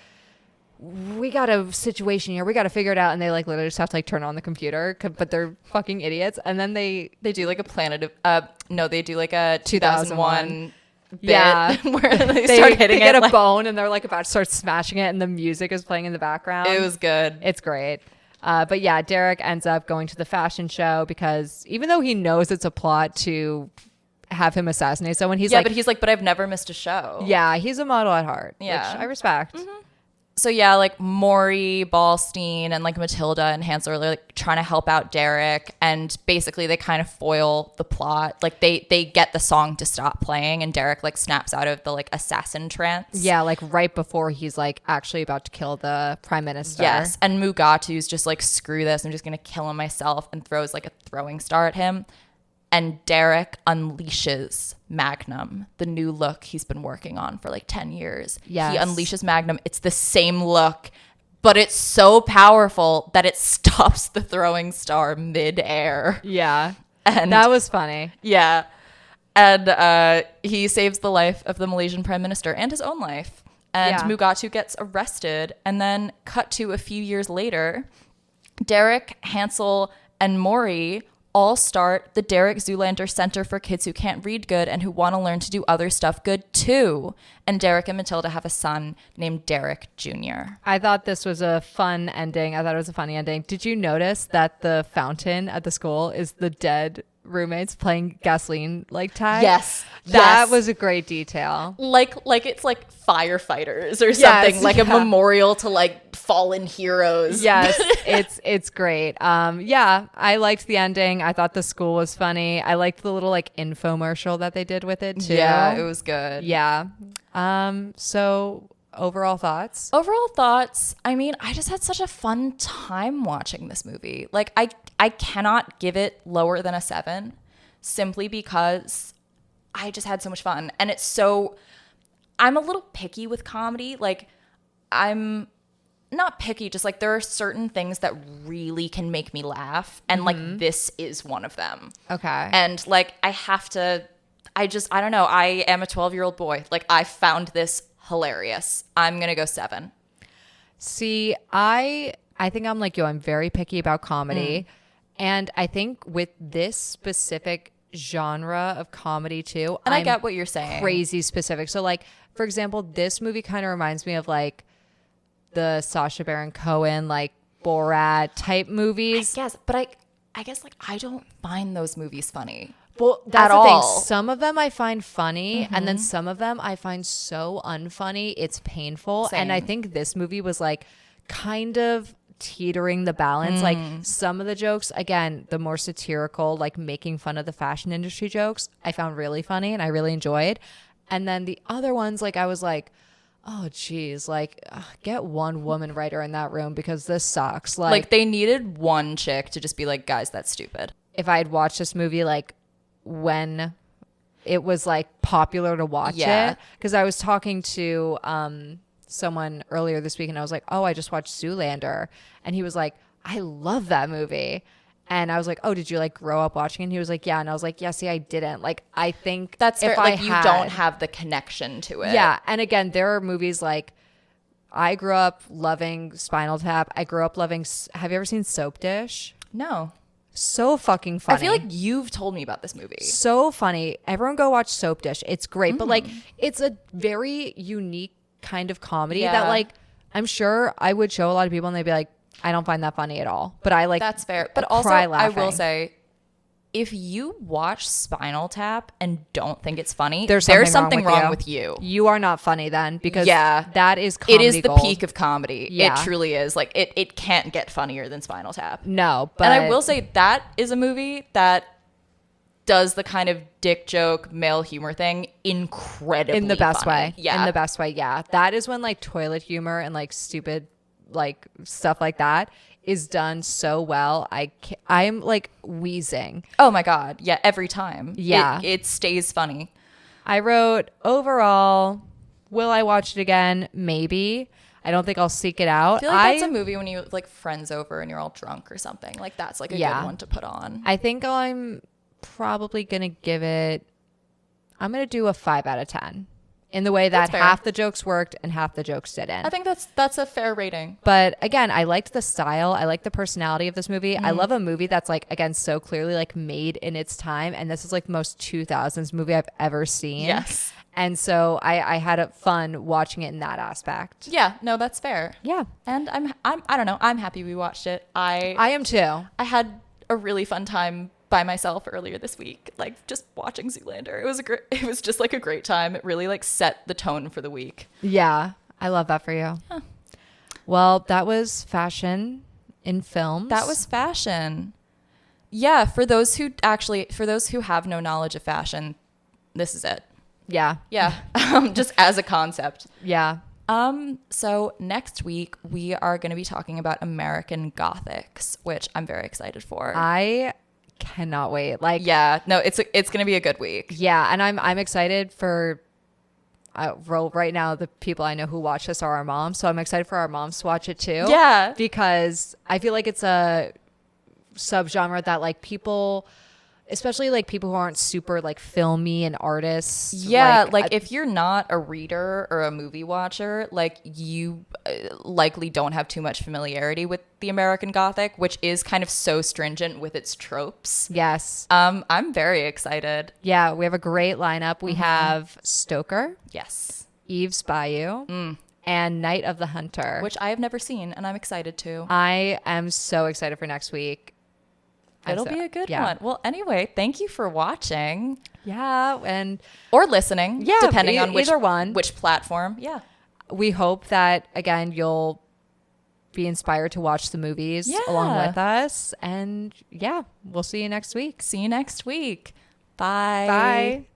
we got a situation here, we got to figure it out, and they like literally just have to like turn on the computer, but they're fucking idiots. And then they do like a Planet of no, they do like a 2001 bit yeah where they start hitting get it a like, bone and they're like about to start smashing it and the music is playing in the background. it was good. It's great. But yeah, Derek ends up going to the fashion show because even though he knows it's a plot to have him assassinate someone, he's like, but he's like, but I've never missed a show. yeah, he's a model at heart, Yeah. which I respect. So yeah, like Maury, Ballstein, and like Matilda and Hansel are like trying to help out Derek, and basically they kind of foil the plot. Like they get the song to stop playing, and Derek like snaps out of the like assassin trance. Yeah, like right before he's like actually about to kill the prime minister. Yes, and Mugatu's just like, screw this, I'm just gonna kill him myself, and throws like a throwing star at him. And Derek unleashes Magnum, the new look he's been working on for like 10 years. Yes. He unleashes Magnum. It's the same look, but it's so powerful that it stops the throwing star midair. Yeah, And that was funny. yeah. And he saves the life of the Malaysian prime minister and his own life. And Yeah. Mugatu gets arrested. And then cut to a few years later, Derek, Hansel, and Maury all start the Derek Zoolander Center for kids who can't read good and who want to learn to do other stuff good too. And Derek and Matilda have a son named Derek Jr. I thought this was a fun ending. I thought it was a funny ending. Did you notice that the fountain at the school is the dead roommates playing gasoline like tag? Yes. That Yes. was a great detail. Like it's like firefighters or something, like a yeah. memorial to like fallen heroes. Yes, it's great. Yeah, I liked the ending. I thought the school was funny. I liked the little like infomercial that they did with it too. Yeah, it was good. Yeah. So overall thoughts? Overall thoughts, I mean, I just had such a fun time watching this movie. Like I cannot give it lower than a 7 simply because I just had so much fun. And it's so, I'm a little picky with comedy. Like I'm not picky, just like there are certain things that really can make me laugh. And like this is one of them. Okay. And like I don't know. I am a 12-year-old boy. Like I found this hilarious. I'm going to go 7. See, I think I'm like you. I'm very picky about comedy. And I think with this specific genre of comedy too, And I I'm get what you're saying. crazy specific. So like, for example, this movie kind of reminds me of like the Sacha Baron Cohen, like Borat type movies. Yes, but I guess like I don't find those movies funny. Well, that's at the all. thing. Some of them I find funny, and then some of them I find so unfunny, it's painful. And I Same. think this movie was like kind of teetering the balance. Like some of the jokes, again, the more satirical, like making fun of the fashion industry jokes, I found really funny and I really enjoyed. And then the other ones, like I was like, oh geez, like get one woman writer in that room because this sucks. Like they needed one chick to just be like, guys, that's stupid. If I had watched this movie like when it was like popular to watch Yeah. it, because I was talking to someone earlier this week and I was like, oh, I just watched Zoolander, and he was like, I love that movie. And I was like, oh, did you like grow up watching it? And he was like, yeah. And I was like, yeah, see, I didn't. Like, I think That's if fair. I Like you had- don't have the connection to it. Yeah. And again, there are movies like I grew up loving Spinal Tap. I grew up loving, have you ever seen Soap Dish? No. So fucking funny. I feel like you've told me about this movie. So funny. Everyone go watch Soap Dish. It's great. But like, it's a very unique kind of comedy that Yeah. like, I'm sure I would show a lot of people and they'd be like, I don't find that funny at all. But I like, That's fair. But also, cry I will laughing. say, if you watch Spinal Tap and don't think it's funny, There's something wrong with you. You are not funny then, because Yeah. that is comedy It is the gold. peak of comedy. Yeah. It truly is. Like, it can't get funnier than Spinal Tap. No, but And I will say that is a movie that does the kind of dick joke male humor thing incredibly in the best funny. way. Yeah. In the best way, yeah. That is when like toilet humor and like stupid like stuff like that is done so well. I'm like wheezing. Oh my God. Yeah, every time. Yeah. It stays funny. I wrote overall, will I watch it again? Maybe. I don't think I'll seek it out. I feel like that's a movie when you like friends over and you're all drunk or something. Like that's like a Yeah. good one to put on. I think I'm probably going to give it, I'm going to do a 5 out of 10 in the way that That's fair. half the jokes worked and half the jokes didn't. I think that's a fair rating. But again, I liked the style. I like the personality of this movie. I love a movie that's like, again, so clearly like made in its time. And this is like the most 2000s movie I've ever seen. Yes. And so I had fun watching it in that aspect. Yeah, no, that's fair. Yeah. And I don't know, I'm happy we watched it. I I am too. had a really fun time by myself earlier this week, like just watching Zoolander. It was just like a great time. It really like set the tone for the week. Yeah. I love that for you. Huh. Well, that was fashion in films. That was fashion. Yeah, for those who have no knowledge of fashion, this is it. Yeah. Yeah. Just as a concept. Yeah. So next week we are going to be talking about American Gothics, which I'm very excited for. I cannot wait. Like, yeah, no, it's going to be a good week. yeah, and I'm excited for right now the people I know who watch this are our moms, so I'm excited for our moms to watch it too. Yeah. Because I feel like it's a subgenre that like people, especially like people who aren't super like filmy and artists. Yeah, like if you're not a reader or a movie watcher, like you likely don't have too much familiarity with the American Gothic, which is kind of so stringent with its tropes. Yes. I'm very excited. Yeah, we have a great lineup. We have Stoker, Yes. Eve's Bayou, and Night of the Hunter. Which I have never seen and I'm excited to. I am so excited for next week. It'll be a good one. Well, anyway, thank you for watching. Yeah, and Or listening. Yeah, depending on either one. Which platform. Yeah. we hope that, again, you'll be inspired to watch the movies along with us. And yeah, we'll see you next week. See you next week. Bye. Bye.